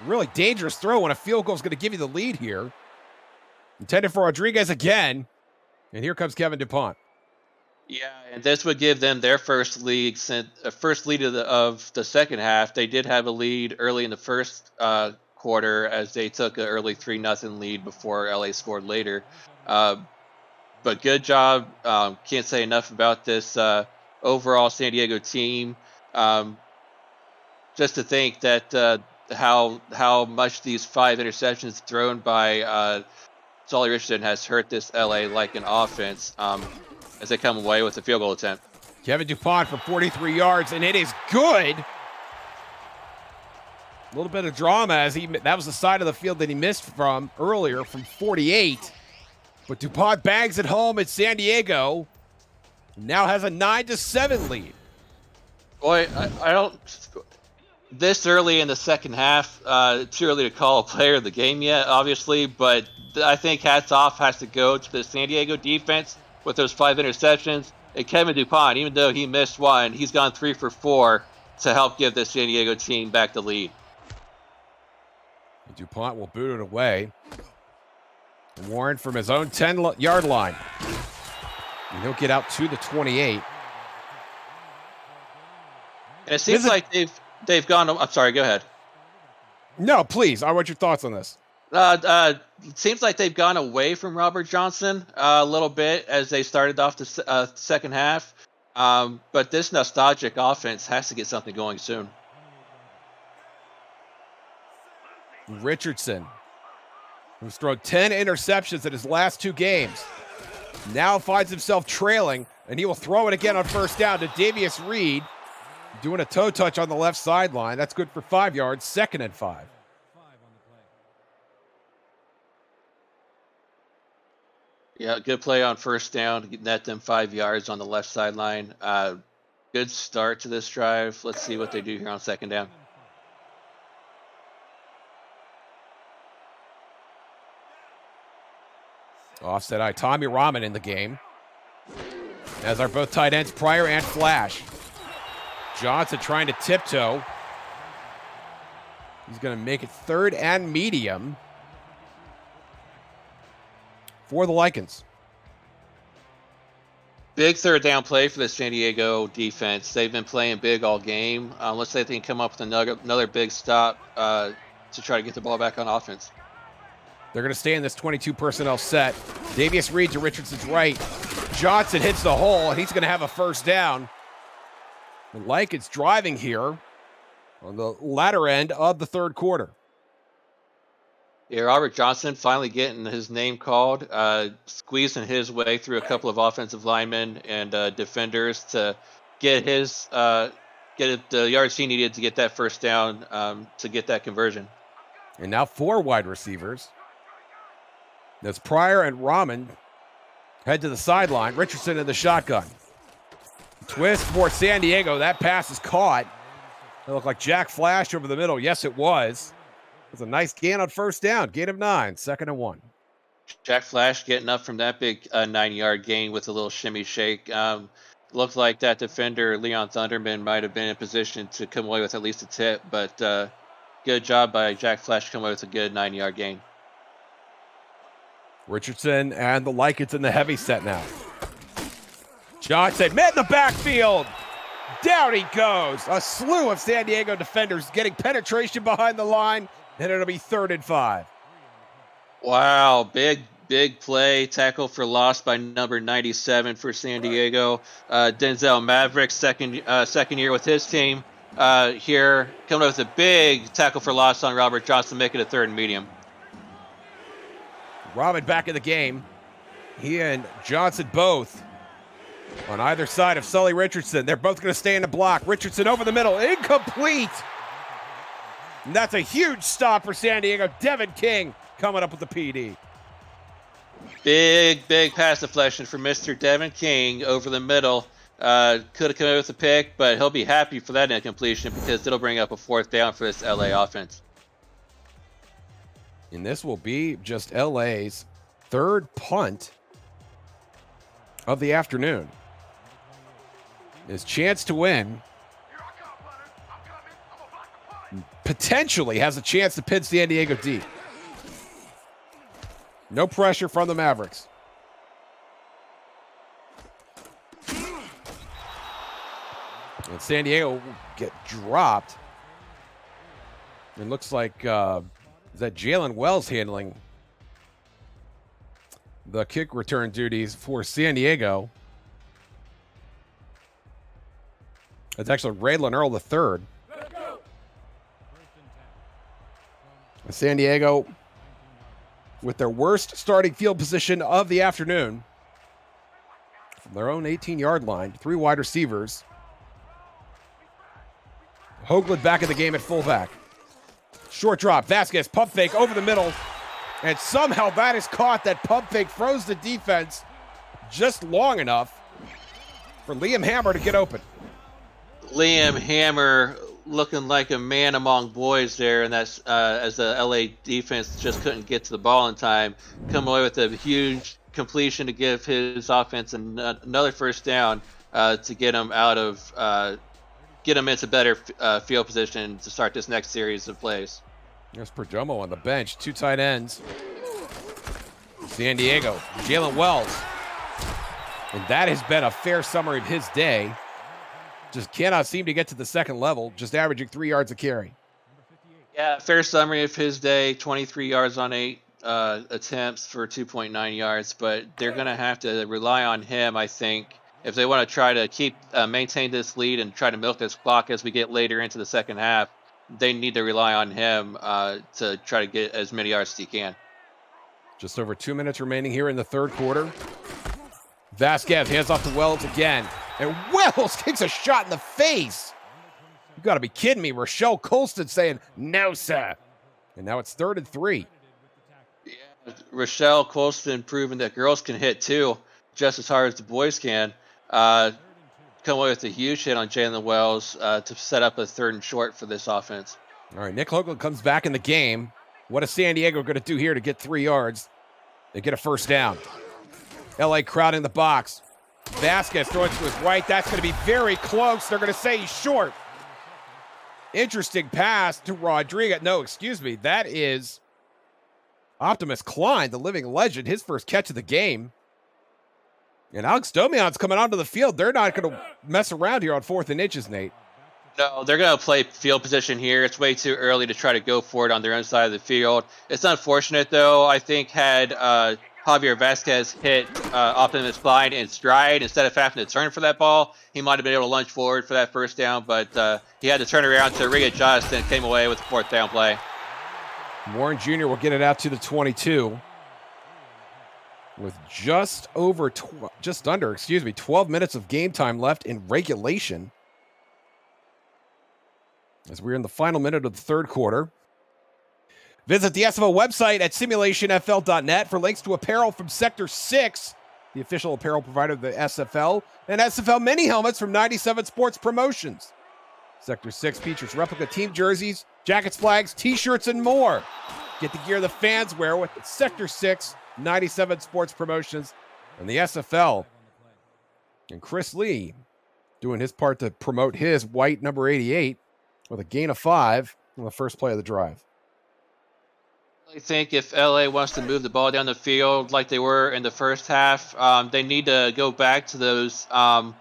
Really dangerous throw when a field goal is going to give you the lead here. Intended for Rodriguez again. And here comes Kevin DuPont. Yeah, and this would give them their first lead of the second half. They did have a lead early in the first quarter as they took an early 3-0 lead before LA scored later. But good job. Can't say enough about this overall San Diego team. just to think that how much these 5 interceptions thrown by Solly Richardson has hurt this LA Lycan offense as they come away with a field goal attempt. Kevin DuPont for 43 yards, and it is good. A little bit of drama as that was the side of the field that he missed from earlier from 48. But DuPont bags it home at San Diego. Now has a 9-7 lead. Boy, I don't. This early in the second half, too early to call a player of the game yet, obviously, but I think hats off has to go to the San Diego defense with those 5 interceptions. And Kevin DuPont, even though he missed one, he's gone 3 for 4 to help give the San Diego team back the lead. DuPont will boot it away. Warren from his own 10-yard line. And he'll get out to the 28. And it seems like they've gone. I'm sorry. Go ahead. No, please. I want your thoughts on this. It seems like they've gone away from Robert Johnson a little bit as they started off the second half. But this nostalgic offense has to get something going soon. Richardson, who's thrown 10 interceptions in his last 2 games, now finds himself trailing, and he will throw it again on first down to Davius Reed, doing a toe touch on the left sideline. That's good for 5 yards, 2nd and 5. Yeah, good play on first down, net them 5 yards on the left sideline. Good start to this drive. Let's see what they do here on second down. Offset eye, Tommy Rahman in the game, as are both tight ends, Pryor and Flash. Johnson trying to tiptoe. He's going to make it 3rd and medium for the Lycans. Big 3rd down play for the San Diego defense. They've been playing big all game. Let's say they can come up with another big stop to try to get the ball back on offense. They're going to stay in this 22 personnel set. Davius Reed to Richardson's right. Johnson hits the hole, and he's going to have a first down. And Lycans driving here on the latter end of the 3rd quarter. Yeah, Robert Johnson finally getting his name called, squeezing his way through a couple of offensive linemen and defenders to get the yards he needed to get that first down to get that conversion. And now 4 wide receivers. That's Pryor and Rahman head to the sideline. Richardson in the shotgun. Twist for San Diego. That pass is caught. It looked like Jack Flash over the middle. Yes, it was. It was a nice gain on first down. Gain of 9, 2nd and 1. Jack Flash getting up from that big 9-yard gain with a little shimmy shake. Looked like that defender, Leon Thunderman, might have been in position to come away with at least a tip, but good job by Jack Flash to come away with a good 9-yard gain. Richardson and the Lycans in the heavy set now. Johnson, met in the backfield. Down he goes. A slew of San Diego defenders getting penetration behind the line, and it'll be 3rd and 5. Wow, big play. Tackle for loss by number 97 for San Diego. Denzel Maverick, second year with his team. Here, coming up with a big tackle for loss on Robert Johnson, making it 3rd and medium. Robin back in the game. He and Johnson both on either side of Sully Richardson. They're both going to stay in the block. Richardson over the middle, incomplete. And that's a huge stop for San Diego. Devin King coming up with the PD. Big pass deflection for Mr. Devin King over the middle. Could have come in with a pick, but he'll be happy for that incompletion because it'll bring up a 4th down for this LA offense. And this will be just LA's 3rd punt of the afternoon. His chance to win potentially has a chance to pin San Diego deep. No pressure from the Mavericks. And San Diego will get dropped. It looks like is that Jalen Wells handling the kick return duties for San Diego. It's actually Raylan Earl III. San Diego with their worst starting field position of the afternoon. From their own 18-yard line, 3 wide receivers. Hoagland back in the game at fullback. Short drop, Vasquez, pump fake over the middle. And somehow that is caught. That pump fake froze the defense just long enough for Liam Hammer to get open. Liam Hammer looking like a man among boys there, and that's as the LA defense just couldn't get to the ball in time. Come away with a huge completion to give his offense another first down to get him out of get him into better field position to start this next series of plays. There's Perdomo on the bench, 2 tight ends. San Diego, Jalen Wells. And that has been a fair summary of his day. Just cannot seem to get to the second level, just averaging 3 yards a carry. Yeah, fair summary of his day, 23 yards on 8 attempts for 2.9 yards, but they're going to have to rely on him, I think, if they want to try to maintain this lead and try to milk this clock as we get later into the second half. They need to rely on him to try to get as many yards as he can. Just over 2 minutes remaining here in the third quarter. Vasquez hands off to Wells again. And Wells takes a shot in the face. You got to be kidding me. Rochelle Colston saying, no, sir. And now it's 3rd and 3. Yeah, Rochelle Colston proving that girls can hit too, just as hard as the boys can. Come away with a huge hit on Jalen Wells to set up a 3rd and short for this offense. All right, Nick Hoagland comes back in the game. What is San Diego going to do here to get 3 yards? They get a first down. LA crowd in the box. Vasquez throwing to his right. That's going to be very close. They're going to say he's short. Interesting pass to Rodriguez. No, excuse me. That is Optimus Klein, the living legend, his first catch of the game. And Alex Domion's coming onto the field. They're not going to mess around here on 4th and inches, Nate. No, they're going to play field position here. It's way too early to try to go for it on their own side of the field. It's unfortunate, though. I think had Javier Vasquez hit Optimus Klein in stride instead of having to turn for that ball, he might have been able to lunge forward for that first down, but he had to turn around to readjust and came away with a 4th down play. Warren Jr. will get it out to the 22 with just under 12 minutes of game time left in regulation. As we're in the final minute of the third quarter. Visit the SFL website at simulationfl.net for links to apparel from Sector 6, the official apparel provider of the SFL, and SFL mini helmets from 97 Sports Promotions. Sector 6 features replica team jerseys, jackets, flags, t-shirts, and more. Get the gear the fans wear with Sector 6, 97 Sports Promotions, and the SFL. And Chris Lee doing his part to promote his white number 88 with a gain of 5 on the first play of the drive. I think if LA wants to move the ball down the field like they were in the first half, they need to go back to those out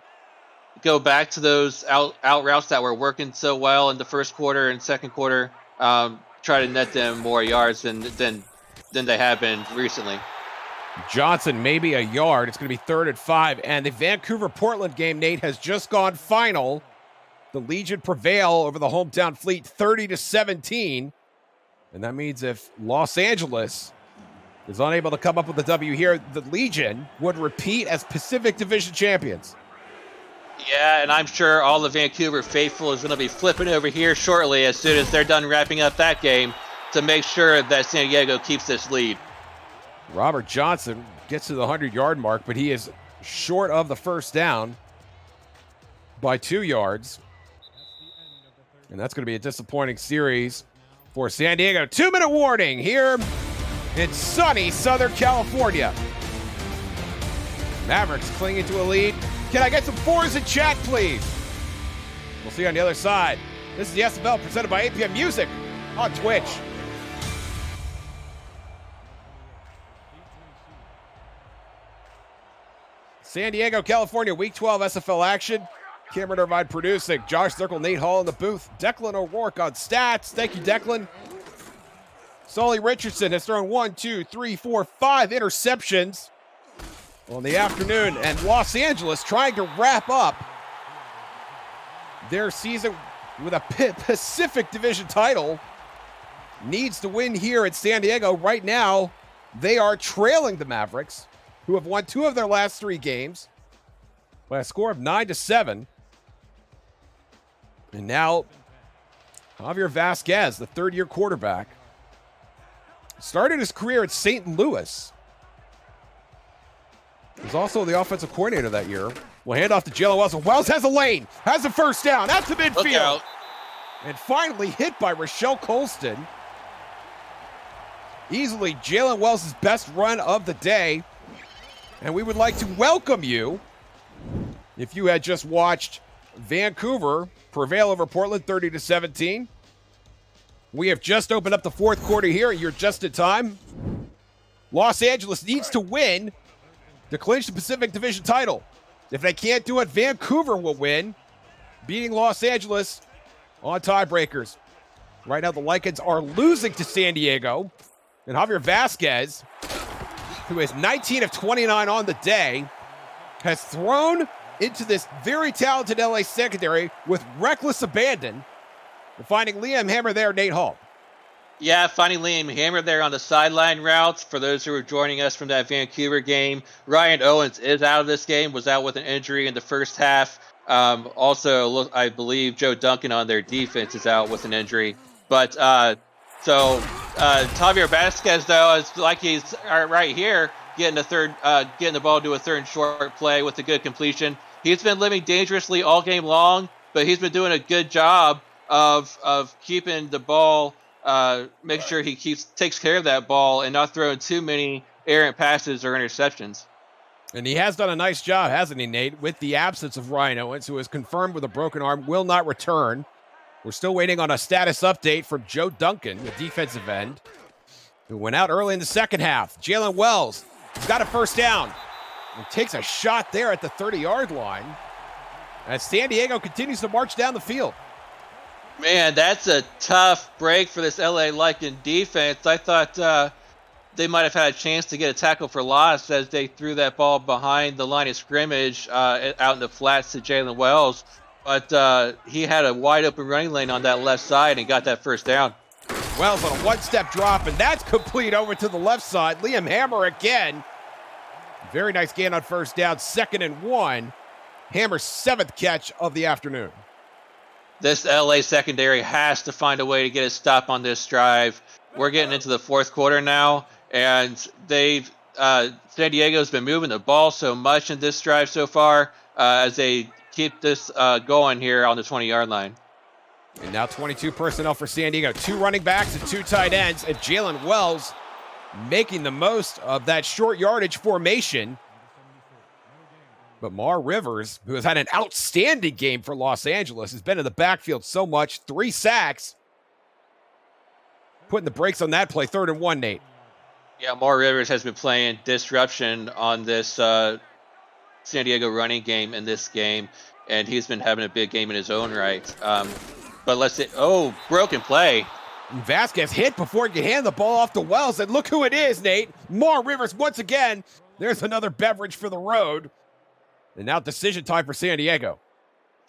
routes that were working so well in the first quarter and second quarter. Try to net them more yards than they have been recently. Johnson, maybe a yard. It's going to be 3rd and 5. And the Vancouver-Portland game, Nate, has just gone final. The Legion prevail over the hometown Fleet 30-17. And that means if Los Angeles is unable to come up with a W here, the Legion would repeat as Pacific Division champions. Yeah, and I'm sure all the Vancouver faithful is going to be flipping over here shortly as soon as they're done wrapping up that game to make sure that San Diego keeps this lead. Robert Johnson gets to the 100-yard mark, but he is short of the first down by 2 yards. And that's going to be a disappointing series for San Diego. 2-minute warning here in sunny Southern California. Mavericks clinging to a lead. Can I get some 4s in chat, please? We'll see you on the other side. This is the SFL presented by APM Music on Twitch. San Diego, California, Week 12 SFL action. Cameron Irvine producing. Josh Zirkle, Nate Hall in the booth. Declan O'Rourke on stats. Thank you, Declan. Sully Richardson has thrown 5 interceptions on the afternoon. And Los Angeles trying to wrap up their season with a Pacific Division title needs to win here at San Diego. Right now, they are trailing the Mavericks, who have won 2 of their last 3 games by a score of 9-7. And now, Javier Vasquez, the third-year quarterback, started his career at St. Louis. He was also the offensive coordinator that year. We'll hand off to Jalen Wells. Wells has a lane, has a first down. That's the Look midfield. out. And finally hit by Rochelle Colston. Easily Jalen Wells' best run of the day. And we would like to welcome you, if you had just watched Vancouver prevail over Portland 30-17. We have just opened up the fourth quarter here. You're just in time. Los Angeles needs to win to clinch the Pacific Division title. If they can't do it, Vancouver will win, beating Los Angeles on tiebreakers. Right now, the Lycans are losing to San Diego. And Javier Vasquez, who is 19 of 29 on the day, has thrown into this very talented LA secondary with reckless abandon. And finding Liam Hammer there, Nate Hall. Yeah, finding Liam Hammer there on the sideline routes. For those who are joining us from that Vancouver game, Ryan Owens is out of this game, was out with an injury in the first half. Also, I believe Joe Duncan on their defense is out with an injury. But Javier Vasquez, though, is like he's right here, getting the ball to a third and short play with a good completion. He's been living dangerously all game long, but he's been doing a good job of keeping the ball, making sure he takes care of that ball and not throwing too many errant passes or interceptions. And he has done a nice job, hasn't he, Nate, with the absence of Ryan Owens, who is confirmed with a broken arm, will not return. We're still waiting on a status update from Joe Duncan, the defensive end, who went out early in the second half. Jalen Wells has got a first down and takes a shot there at the 30-yard line as San Diego continues to march down the field. Man, that's a tough break for this LA Lycan defense. I thought they might have had a chance to get a tackle for loss as they threw that ball behind the line of scrimmage out in the flats to Jalen Wells. But he had a wide open running lane on that left side and got that first down. Wells on a one-step drop, and that's complete over to the left side. Liam Hammer again. Very nice gain on first down, 2nd and 1. Hammer's 7th catch of the afternoon. This LA secondary has to find a way to get a stop on this drive. We're getting into the fourth quarter now, and San Diego's been moving the ball so much in this drive so far as they keep this going here on the 20-yard line. And now 22 personnel for San Diego. 2 running backs and 2 tight ends, and Jalen Wells making the most of that short yardage formation. But Mar Rivers, who has had an outstanding game for Los Angeles, has been in the backfield so much. 3 sacks. Putting the brakes on that play. 3rd and 1, Nate. Yeah, Mar Rivers has been playing disruption on this San Diego running game in this game, and he's been having a big game in his own right. But let's say, broken play. And Vasquez hit before he could hand the ball off to Wells, and look who it is, Nate. Mar Rivers once again. There's another beverage for the road. And now decision time for San Diego.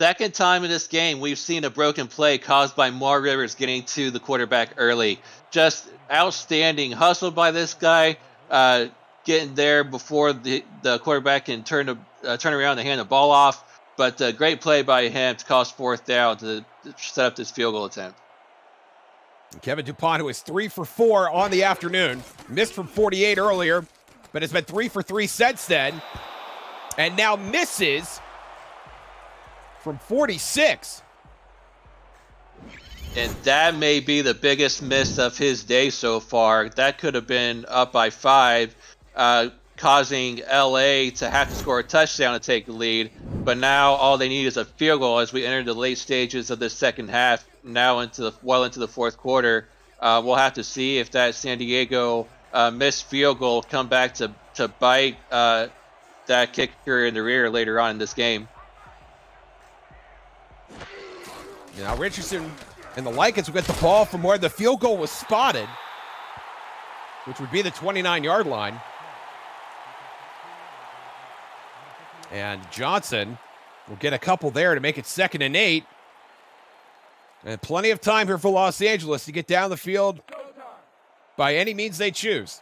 Second time in this game, we've seen a broken play caused by Mar Rivers getting to the quarterback early. Just outstanding hustle by this guy, getting there before the quarterback can turn around and hand the ball off. But great play by him to cause 4th down to set up this field goal attempt. Kevin Dupont, who is 3 for 4 on the afternoon, missed from 48 earlier, but has been 3 for 3 since then. And now misses from 46. And that may be the biggest miss of his day so far. That could have been up by 5, causing LA to have to score a touchdown to take the lead. But now all they need is a field goal as we enter the late stages of the second half, now into the fourth quarter. We'll have to see if that San Diego missed field goal come back to bite that kicker in the rear later on in this game. Now Richardson and the Lycans will get the ball from where the field goal was spotted, which would be the 29-yard line. And Johnson will get a couple there to make it 2nd and 8. And plenty of time here for Los Angeles to get down the field by any means they choose.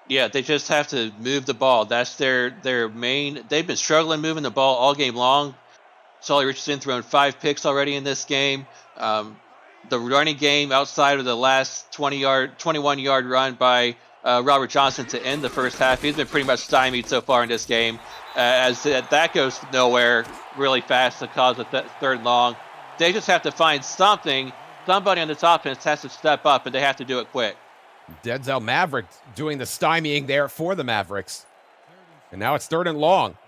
Yeah, they just have to move the ball. That's their main. They've been struggling moving the ball all game long. Sully Richardson thrown 5 picks already in this game. The running game outside of the last 21-yard run by Robert Johnson to end the first half, he's been pretty much stymied so far in this game. As that goes nowhere really fast to cause a third long. They just have to find something. Somebody on this offense has to step up, and they have to do it quick. Denzel Maverick doing the stymieing there for the Mavericks. And now it's 3rd and long.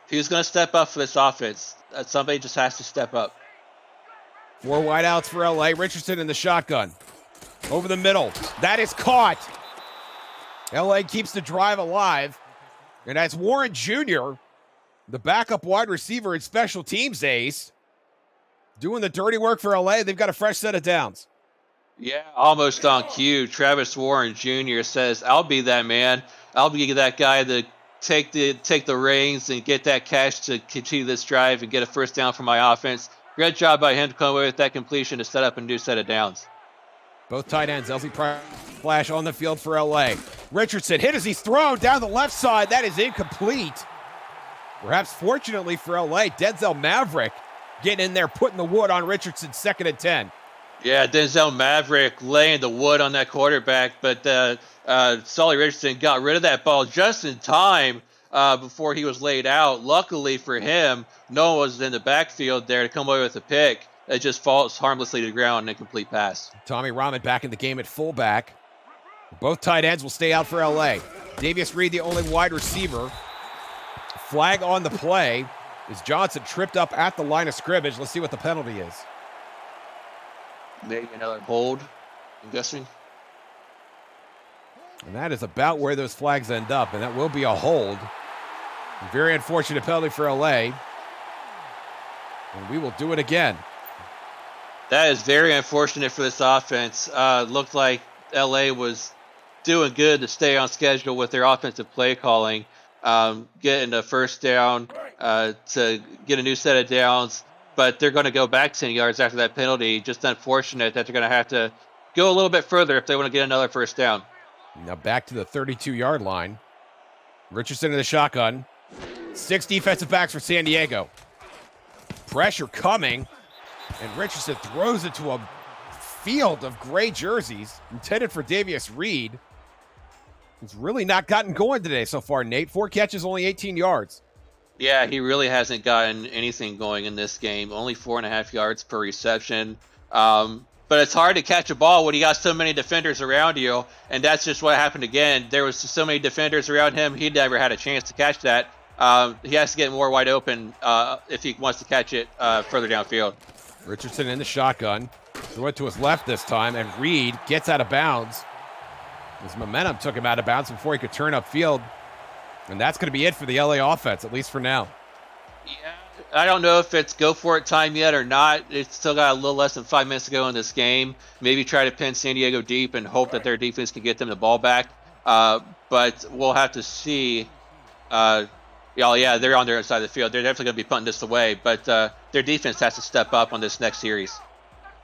Who's going to step up for this offense? Somebody just has to step up. 4 wideouts for LA. Richardson in the shotgun. Over the middle. That is caught. LA keeps the drive alive. And that's Warren Jr., the backup wide receiver and special teams ace, doing the dirty work for LA. They've got a fresh set of downs. Yeah, almost on cue. Travis Warren Jr. says, "I'll be that man. I'll be that guy to take the reins and get that cash to continue this drive and get a first down for my offense." Great job by him to come away with that completion to set up a new set of downs. Both tight ends, Elsie Flash on the field for LA. Richardson hit as he's thrown down the left side. That is incomplete. Perhaps fortunately for LA, Denzel Maverick getting in there, putting the wood on Richardson, 2nd and 10. Yeah, Denzel Maverick laying the wood on that quarterback, but Sully Richardson got rid of that ball just in time before he was laid out. Luckily for him, no one was in the backfield there to come away with a pick. It just falls harmlessly to the ground, an incomplete pass. Tommy Rahman back in the game at fullback. Both tight ends will stay out for LA. Davius Reed, the only wide receiver. Flag on the play is Johnson tripped up at the line of scrimmage. Let's see what the penalty is. Maybe another hold, I'm guessing. And that is about where those flags end up, and that will be a hold. A very unfortunate penalty for LA. And we will do it again. That is very unfortunate for this offense. Looked like LA was doing good to stay on schedule with their offensive play calling, getting a first down to get a new set of downs. But they're going to go back 10 yards after that penalty. Just unfortunate that they're going to have to go a little bit further if they want to get another first down. Now back to the 32-yard line. Richardson in the shotgun. 6 defensive backs for San Diego. Pressure coming. And Richardson throws it to a field of gray jerseys intended for Davius Reed. He's really not gotten going today so far, Nate. 4 catches, only 18 yards. Yeah, he really hasn't gotten anything going in this game. Only 4.5 yards per reception. But it's hard to catch a ball when you got so many defenders around you, and that's just what happened again. There was so many defenders around him, he never had a chance to catch that. He has to get more wide open if he wants to catch it further downfield. Richardson in the shotgun. Threw it to his left this time, and Reed gets out of bounds. His momentum took him out of bounds before he could turn upfield. And that's going to be it for the LA offense, at least for now. Yeah, I don't know if it's go for it time yet or not. It's still got a little less than 5 minutes to go in this game. Maybe try to pin San Diego deep and hope that their defense can get them the ball back. But we'll have to see. Yeah, they're on their side of the field. They're definitely going to be punting this away. But their defense has to step up on this next series.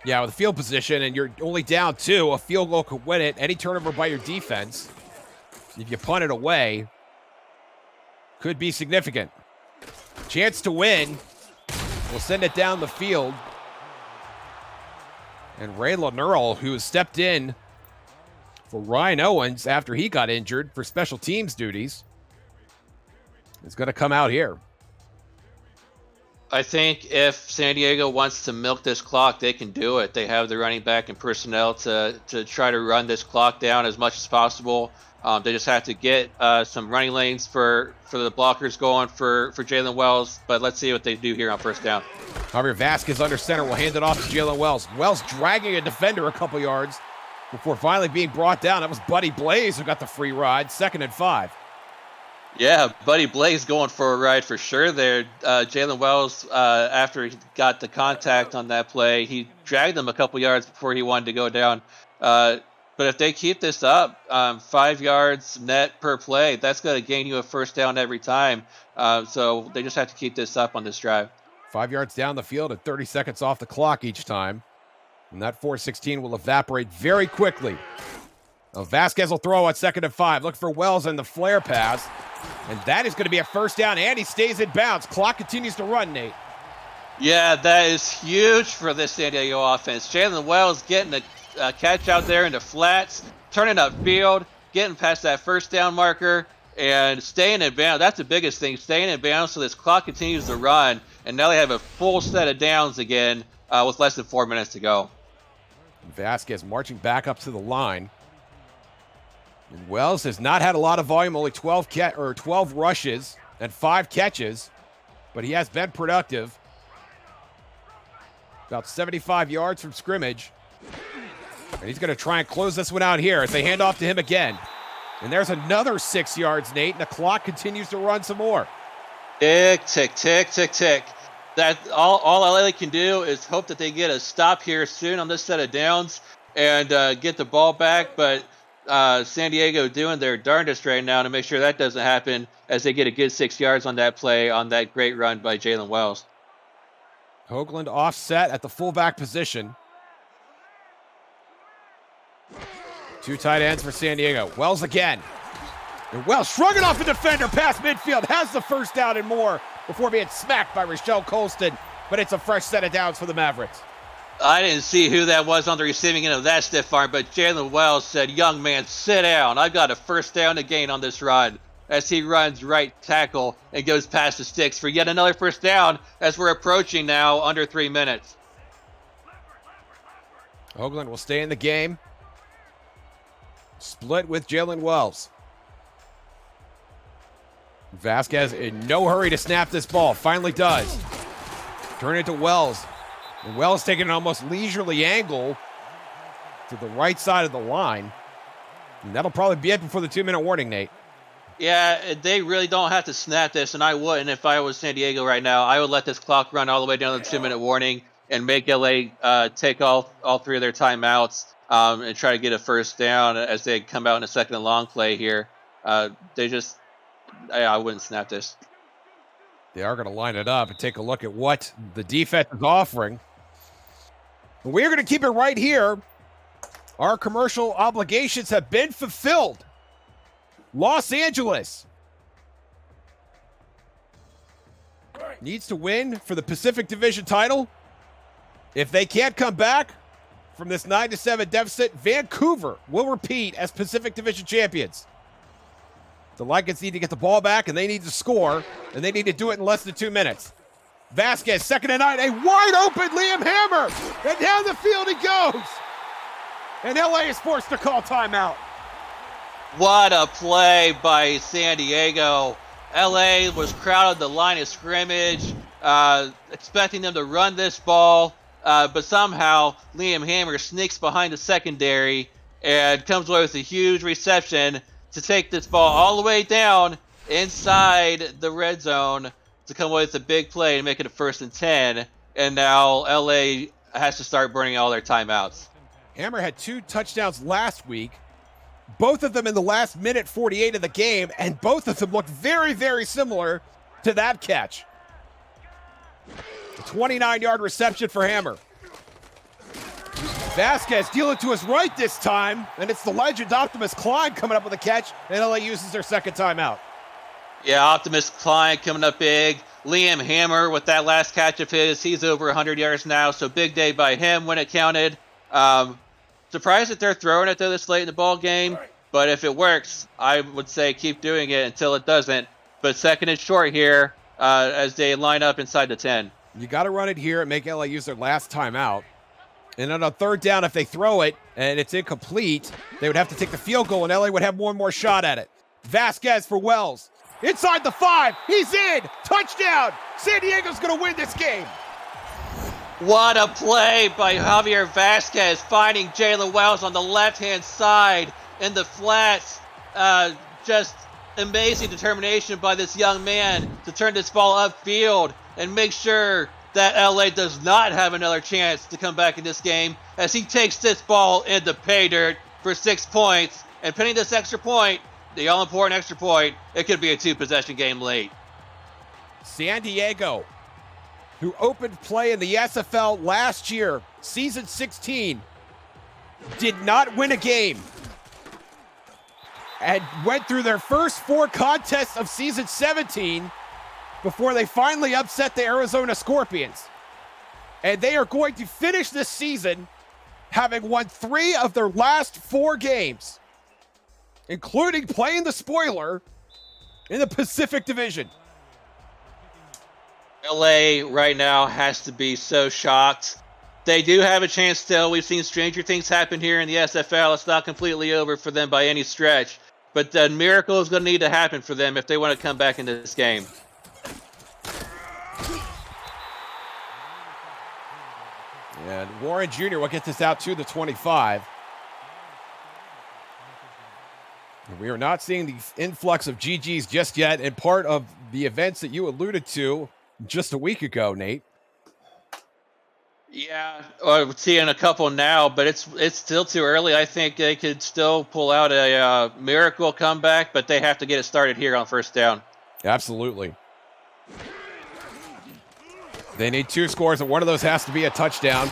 Yeah, with the field position, and you're only down 2, a field goal could win it. Any turnover by your defense, if you punt it away, could be significant. Chance to win. We'll send it down the field. And Ray Lenurl, who has stepped in for Ryan Owens after he got injured for special teams duties, is going to come out here. I think if San Diego wants to milk this clock, they can do it. They have the running back and personnel to try to run this clock down as much as possible. They just have to get some running lanes for the blockers going for Jalen Wells. But let's see what they do here on first down. Javier Vasquez under center will hand it off to Jalen Wells. Wells dragging a defender a couple yards before finally being brought down. That was Buddy Blaze who got the free ride. 2nd and 5. Yeah, Buddy Blaze going for a ride for sure there. Jalen Wells, after he got the contact on that play, he dragged him a couple yards before he wanted to go down. But if they keep this up, 5 yards net per play, that's going to gain you a first down every time. So they just have to keep this up on this drive. 5 yards down the field and 30 seconds off the clock each time. And that 416 will evaporate very quickly. Now Vasquez will throw at 2nd and 5. Look for Wells in the flare pass. And that is going to be a first down, and he stays in bounds. Clock continues to run, Nate. Yeah, that is huge for this San Diego offense. Jalen Wells getting a catch out there in the flats, turning upfield, getting past that first down marker, and staying in bounds. That's the biggest thing, staying in bounds so this clock continues to run. And now they have a full set of downs again with less than 4 minutes to go. Vasquez marching back up to the line. And Wells has not had a lot of volume, only 12 rushes and 5 catches, but he has been productive. About 75 yards from scrimmage. And he's going to try and close this one out here as they hand off to him again. And there's another 6 yards, Nate, and the clock continues to run some more. Tick, tick, tick, tick, tick. That all LA can do is hope that they get a stop here soon on this set of downs and get the ball back, but San Diego doing their darndest right now to make sure that doesn't happen as they get a good 6 yards on that play on that great run by Jalen Wells. Hoagland offset at the fullback position. 2 tight ends for San Diego. Wells again. And Wells shrugging off the defender past midfield. Has the first down and more before being smacked by Rochelle Colston. But it's a fresh set of downs for the Mavericks. I didn't see who that was on the receiving end of that stiff arm, but Jalen Wells said, "Young man, sit down. I've got a first down to gain on this run," as he runs right tackle and goes past the sticks for yet another first down as we're approaching now under 3 minutes. Hoagland will stay in the game. Split with Jalen Wells. Vasquez in no hurry to snap this ball. Finally does. Turn it to Wells. And Wells taking an almost leisurely angle to the right side of the line. And that'll probably be it before the 2-minute warning, Nate. Yeah, they really don't have to snap this, and I wouldn't if I was San Diego right now. I would let this clock run all the way down to the 2-minute warning and make LA take all 3 of their timeouts and try to get a first down as they come out in a 2nd and long play here. I wouldn't snap this. They are going to line it up and take a look at what the defense is offering. We're going to keep it right here. Our commercial obligations have been fulfilled. Los Angeles needs to win for the Pacific Division title. If they can't come back from this 9-7 deficit, Vancouver will repeat as Pacific Division champions. The Lycans need to get the ball back, and they need to score, and they need to do it in less than 2 minutes. Vasquez, 2nd and 9, a wide open Liam Hammer, and down the field he goes. And LA is forced to call timeout. What a play by San Diego. LA was crowded the line of scrimmage, expecting them to run this ball, but somehow Liam Hammer sneaks behind the secondary and comes away with a huge reception to take this ball all the way down inside the red zone to come away with a big play and make it a 1st and 10. And now LA has to start burning all their timeouts. Hammer had 2 touchdowns last week, both of them in the last minute 48 of the game, and both of them looked very, very similar to that catch. A 29-yard reception for Hammer. Vasquez dealing to his right this time, and it's the legend Optimus Klein coming up with a catch, and LA uses their 2nd timeout. Yeah, Optimus Klein coming up big. Liam Hammer with that last catch of his, he's over 100 yards now, so big day by him when it counted. Surprised that they're throwing it this late in the ball game, but if it works, I would say keep doing it until it doesn't. But 2nd and short here as they line up inside the 10. You got to run it here and make LA use their last timeout. And on a 3rd down, if they throw it and it's incomplete, they would have to take the field goal, and LA would have one more shot at it. Vasquez for Wells. Inside the 5. He's in. Touchdown. San Diego's going to win this game. What a play by Javier Vasquez, finding Jalen Wells on the left-hand side in the flats. Just amazing determination by this young man to turn this ball upfield and make sure that LA does not have another chance to come back in this game as he takes this ball into pay dirt for 6 points. And pinning this extra point, the all-important extra point, it could be a 2-possession game late. San Diego who opened play in the SFL last year, season 16, did not win a game and went through their first 4 contests of season 17 before they finally upset the Arizona Scorpions. And they are going to finish this season having won 3 of their last 4 games, including playing the spoiler in the Pacific Division. LA right now has to be so shocked. They do have a chance still. We've seen stranger things happen here in the SFL. It's not completely over for them by any stretch. But the miracle is going to need to happen for them if they want to come back into this game. And Warren Jr. will get this out to the 25. We are not seeing the influx of GGs just yet, and part of the events that you alluded to just a week ago, Nate. Yeah, we're seeing a couple now, but it's still too early. I think they could still pull out a miracle comeback, but they have to get it started here on first down. Absolutely. They need 2 scores, and one of those has to be a touchdown.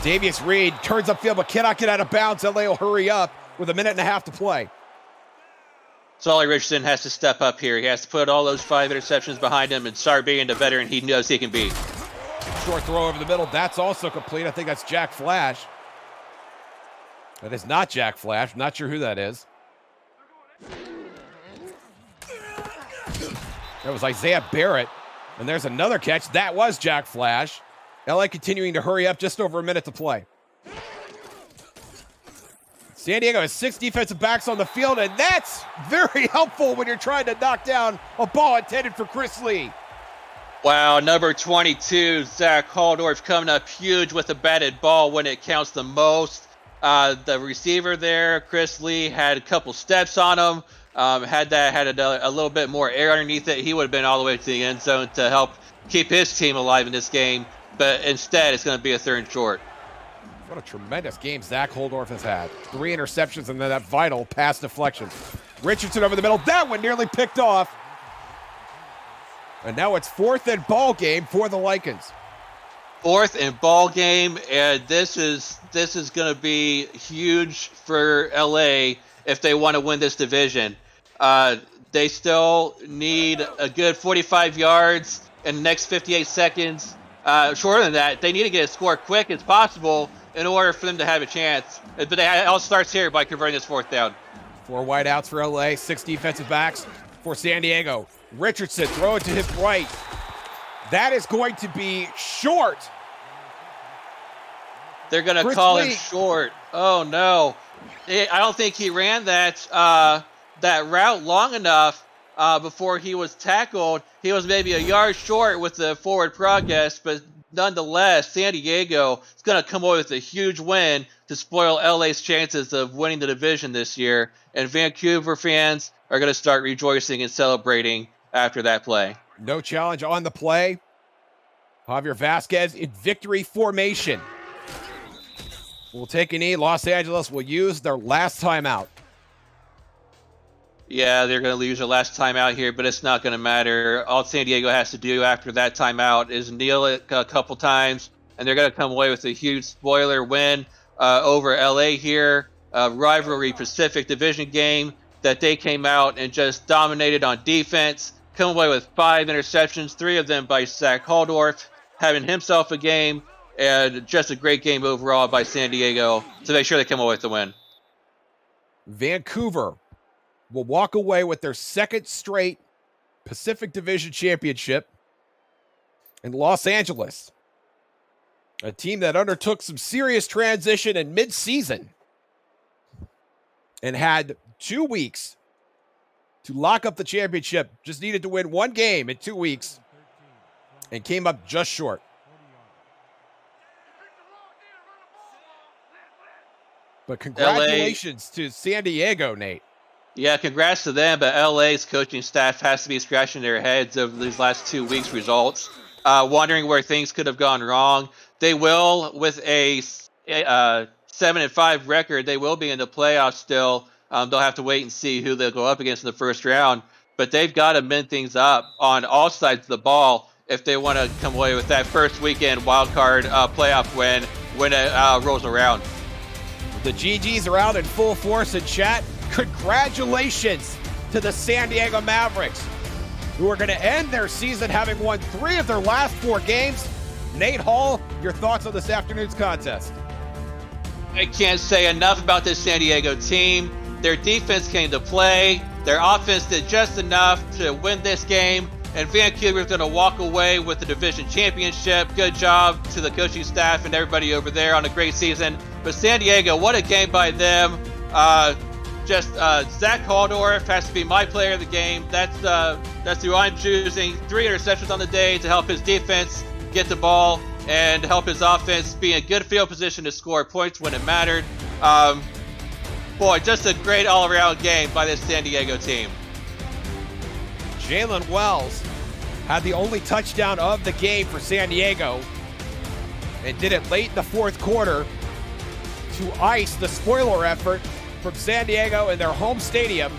Davius Reed turns upfield, but cannot get out of bounds. LA will hurry up with 1.5 minutes to play. Solly Richardson has to step up here. He has to put all those 5 interceptions behind him and start being the veteran he knows he can be. Short throw over the middle. That's also complete. I think that's Jack Flash. That is not Jack Flash. Not sure who that is. That was Isaiah Barrett. And there's another catch. That was Jack Flash. LA continuing to hurry up, just over 1 minute to play. San Diego has 6 defensive backs on the field, and that's very helpful when you're trying to knock down a ball intended for Chris Lee. Wow, number 22, Zach Haldorf, coming up huge with a batted ball when it counts the most. The receiver there, Chris Lee, had a couple steps on him. Had a little bit more air underneath it, he would have been all the way to the end zone to help keep his team alive in this game. But instead, it's going to be a 3rd and short. What a tremendous game Zach Holdorf has had. 3 interceptions and then that vital pass deflection. Richardson over the middle. That one nearly picked off. And now it's 4th and ball game for the Lycans. 4th and ball game, and this is going to be huge for LA if they want to win this division. They still need a good 45 yards in the next 58 seconds. Shorter than that, they need to get a score quick as possible in order for them to have a chance. But it all starts here by converting this 4th down. 4 wideouts for LA, 6 defensive backs for San Diego. Richardson, throw it to his right. That is going to be short. They're going to call him short. Oh, no. I don't think he ran that route long enough before he was tackled. He was maybe a yard short with the forward progress, but nonetheless, San Diego is going to come away with a huge win to spoil LA's chances of winning the division this year. And Vancouver fans are going to start rejoicing and celebrating after that play. No challenge on the play. Javier Vasquez in victory formation. Will take a knee. Los Angeles will use their last timeout. Yeah, they're going to lose their last timeout here, but it's not going to matter. All San Diego has to do after that timeout is kneel it a couple times, and they're going to come away with a huge spoiler win over LA here. Rivalry Pacific Division game that they came out and just dominated on defense. Come away with 5 interceptions, 3 of them by Zach Haldorf, having himself a game, and just a great game overall by San Diego to make sure they come away with the win. Vancouver will walk away with their 2nd straight Pacific Division championship. And Los Angeles, a team that undertook some serious transition in mid-season and had 2 weeks to lock up the championship, just needed to win 1 game in 2 weeks and came up just short. But congratulations to San Diego, Nate. Yeah, congrats to them, but LA's coaching staff has to be scratching their heads over these last 2 weeks' results, wondering where things could have gone wrong. They will, with a 7-5 record, they will be in the playoffs still. They'll have to wait and see who they'll go up against in the first round, but they've got to mend things up on all sides of the ball if they want to come away with that first weekend wild card playoff win when it rolls around. The GGs are out in full force in chat. Congratulations to the San Diego Mavericks, who are going to end their season having won 3 of their last 4 games. Nate Hall, your thoughts on this afternoon's contest? I can't say enough about this San Diego team. Their defense came to play. Their offense did just enough to win this game. And Vancouver's going to walk away with the division championship. Good job to the coaching staff and everybody over there on a great season. But San Diego, what a game by them. Zach Haldorf has to be my player of the game. That's who I'm choosing. 3 interceptions on the day to help his defense get the ball and help his offense be in good field position to score points when it mattered. Boy, just a great all-around game by this San Diego team. Jalen Wells had the only touchdown of the game for San Diego and did it late in the fourth quarter to ice the spoiler effort from San Diego in their home stadium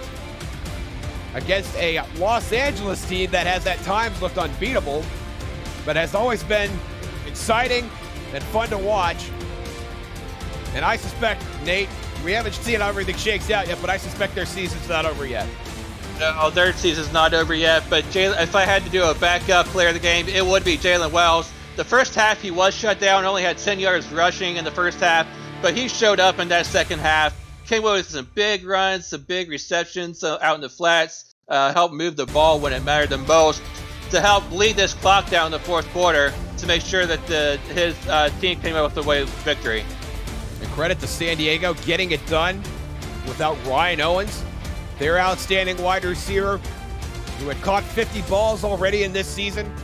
against a Los Angeles team that has at times looked unbeatable, but has always been exciting and fun to watch. And I suspect, Nate, we haven't seen how everything shakes out yet, but I suspect their season's not over yet. No, their season's not over yet, but if I had to do a backup player of the game, it would be Jalen Wells. The first half he was shut down, only had 10 yards rushing in the first half, but he showed up in that second half, came away with some big runs, some big receptions out in the flats, helped move the ball when it mattered the most, to help lead this clock down in the fourth quarter to make sure that his team came out with the way of victory. And credit to San Diego getting it done without Ryan Owens, their outstanding wide receiver, who had caught 50 balls already in this season,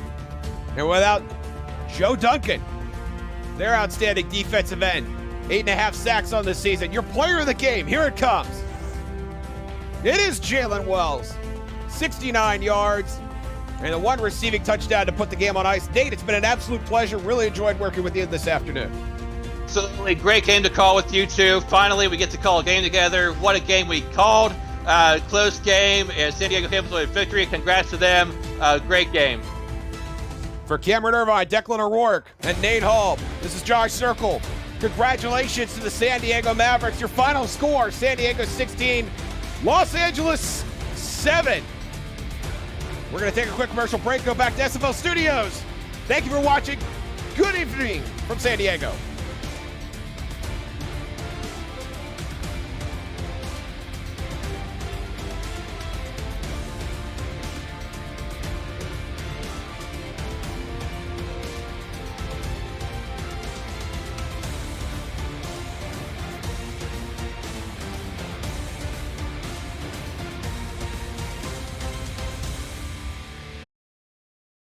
and without Joe Duncan, their outstanding defensive end. 8.5 sacks on the season. Your player of the game, here it comes. It is Jalen Wells. 69 yards and the 1 receiving touchdown to put the game on ice. Nate, it's been an absolute pleasure. Really enjoyed working with you this afternoon. Absolutely great game to call with you two. Finally, we get to call a game together. What a game we called. Close game, and San Diego came with a victory. Congrats to them. Great game. For Cameron Irvine, Declan O'Rourke, and Nate Hall, this is Josh Circle. Congratulations to the San Diego Mavericks. Your final score, San Diego 16, Los Angeles 7. We're going to take a quick commercial break, go back to SFL Studios. Thank you for watching. Good evening from San Diego.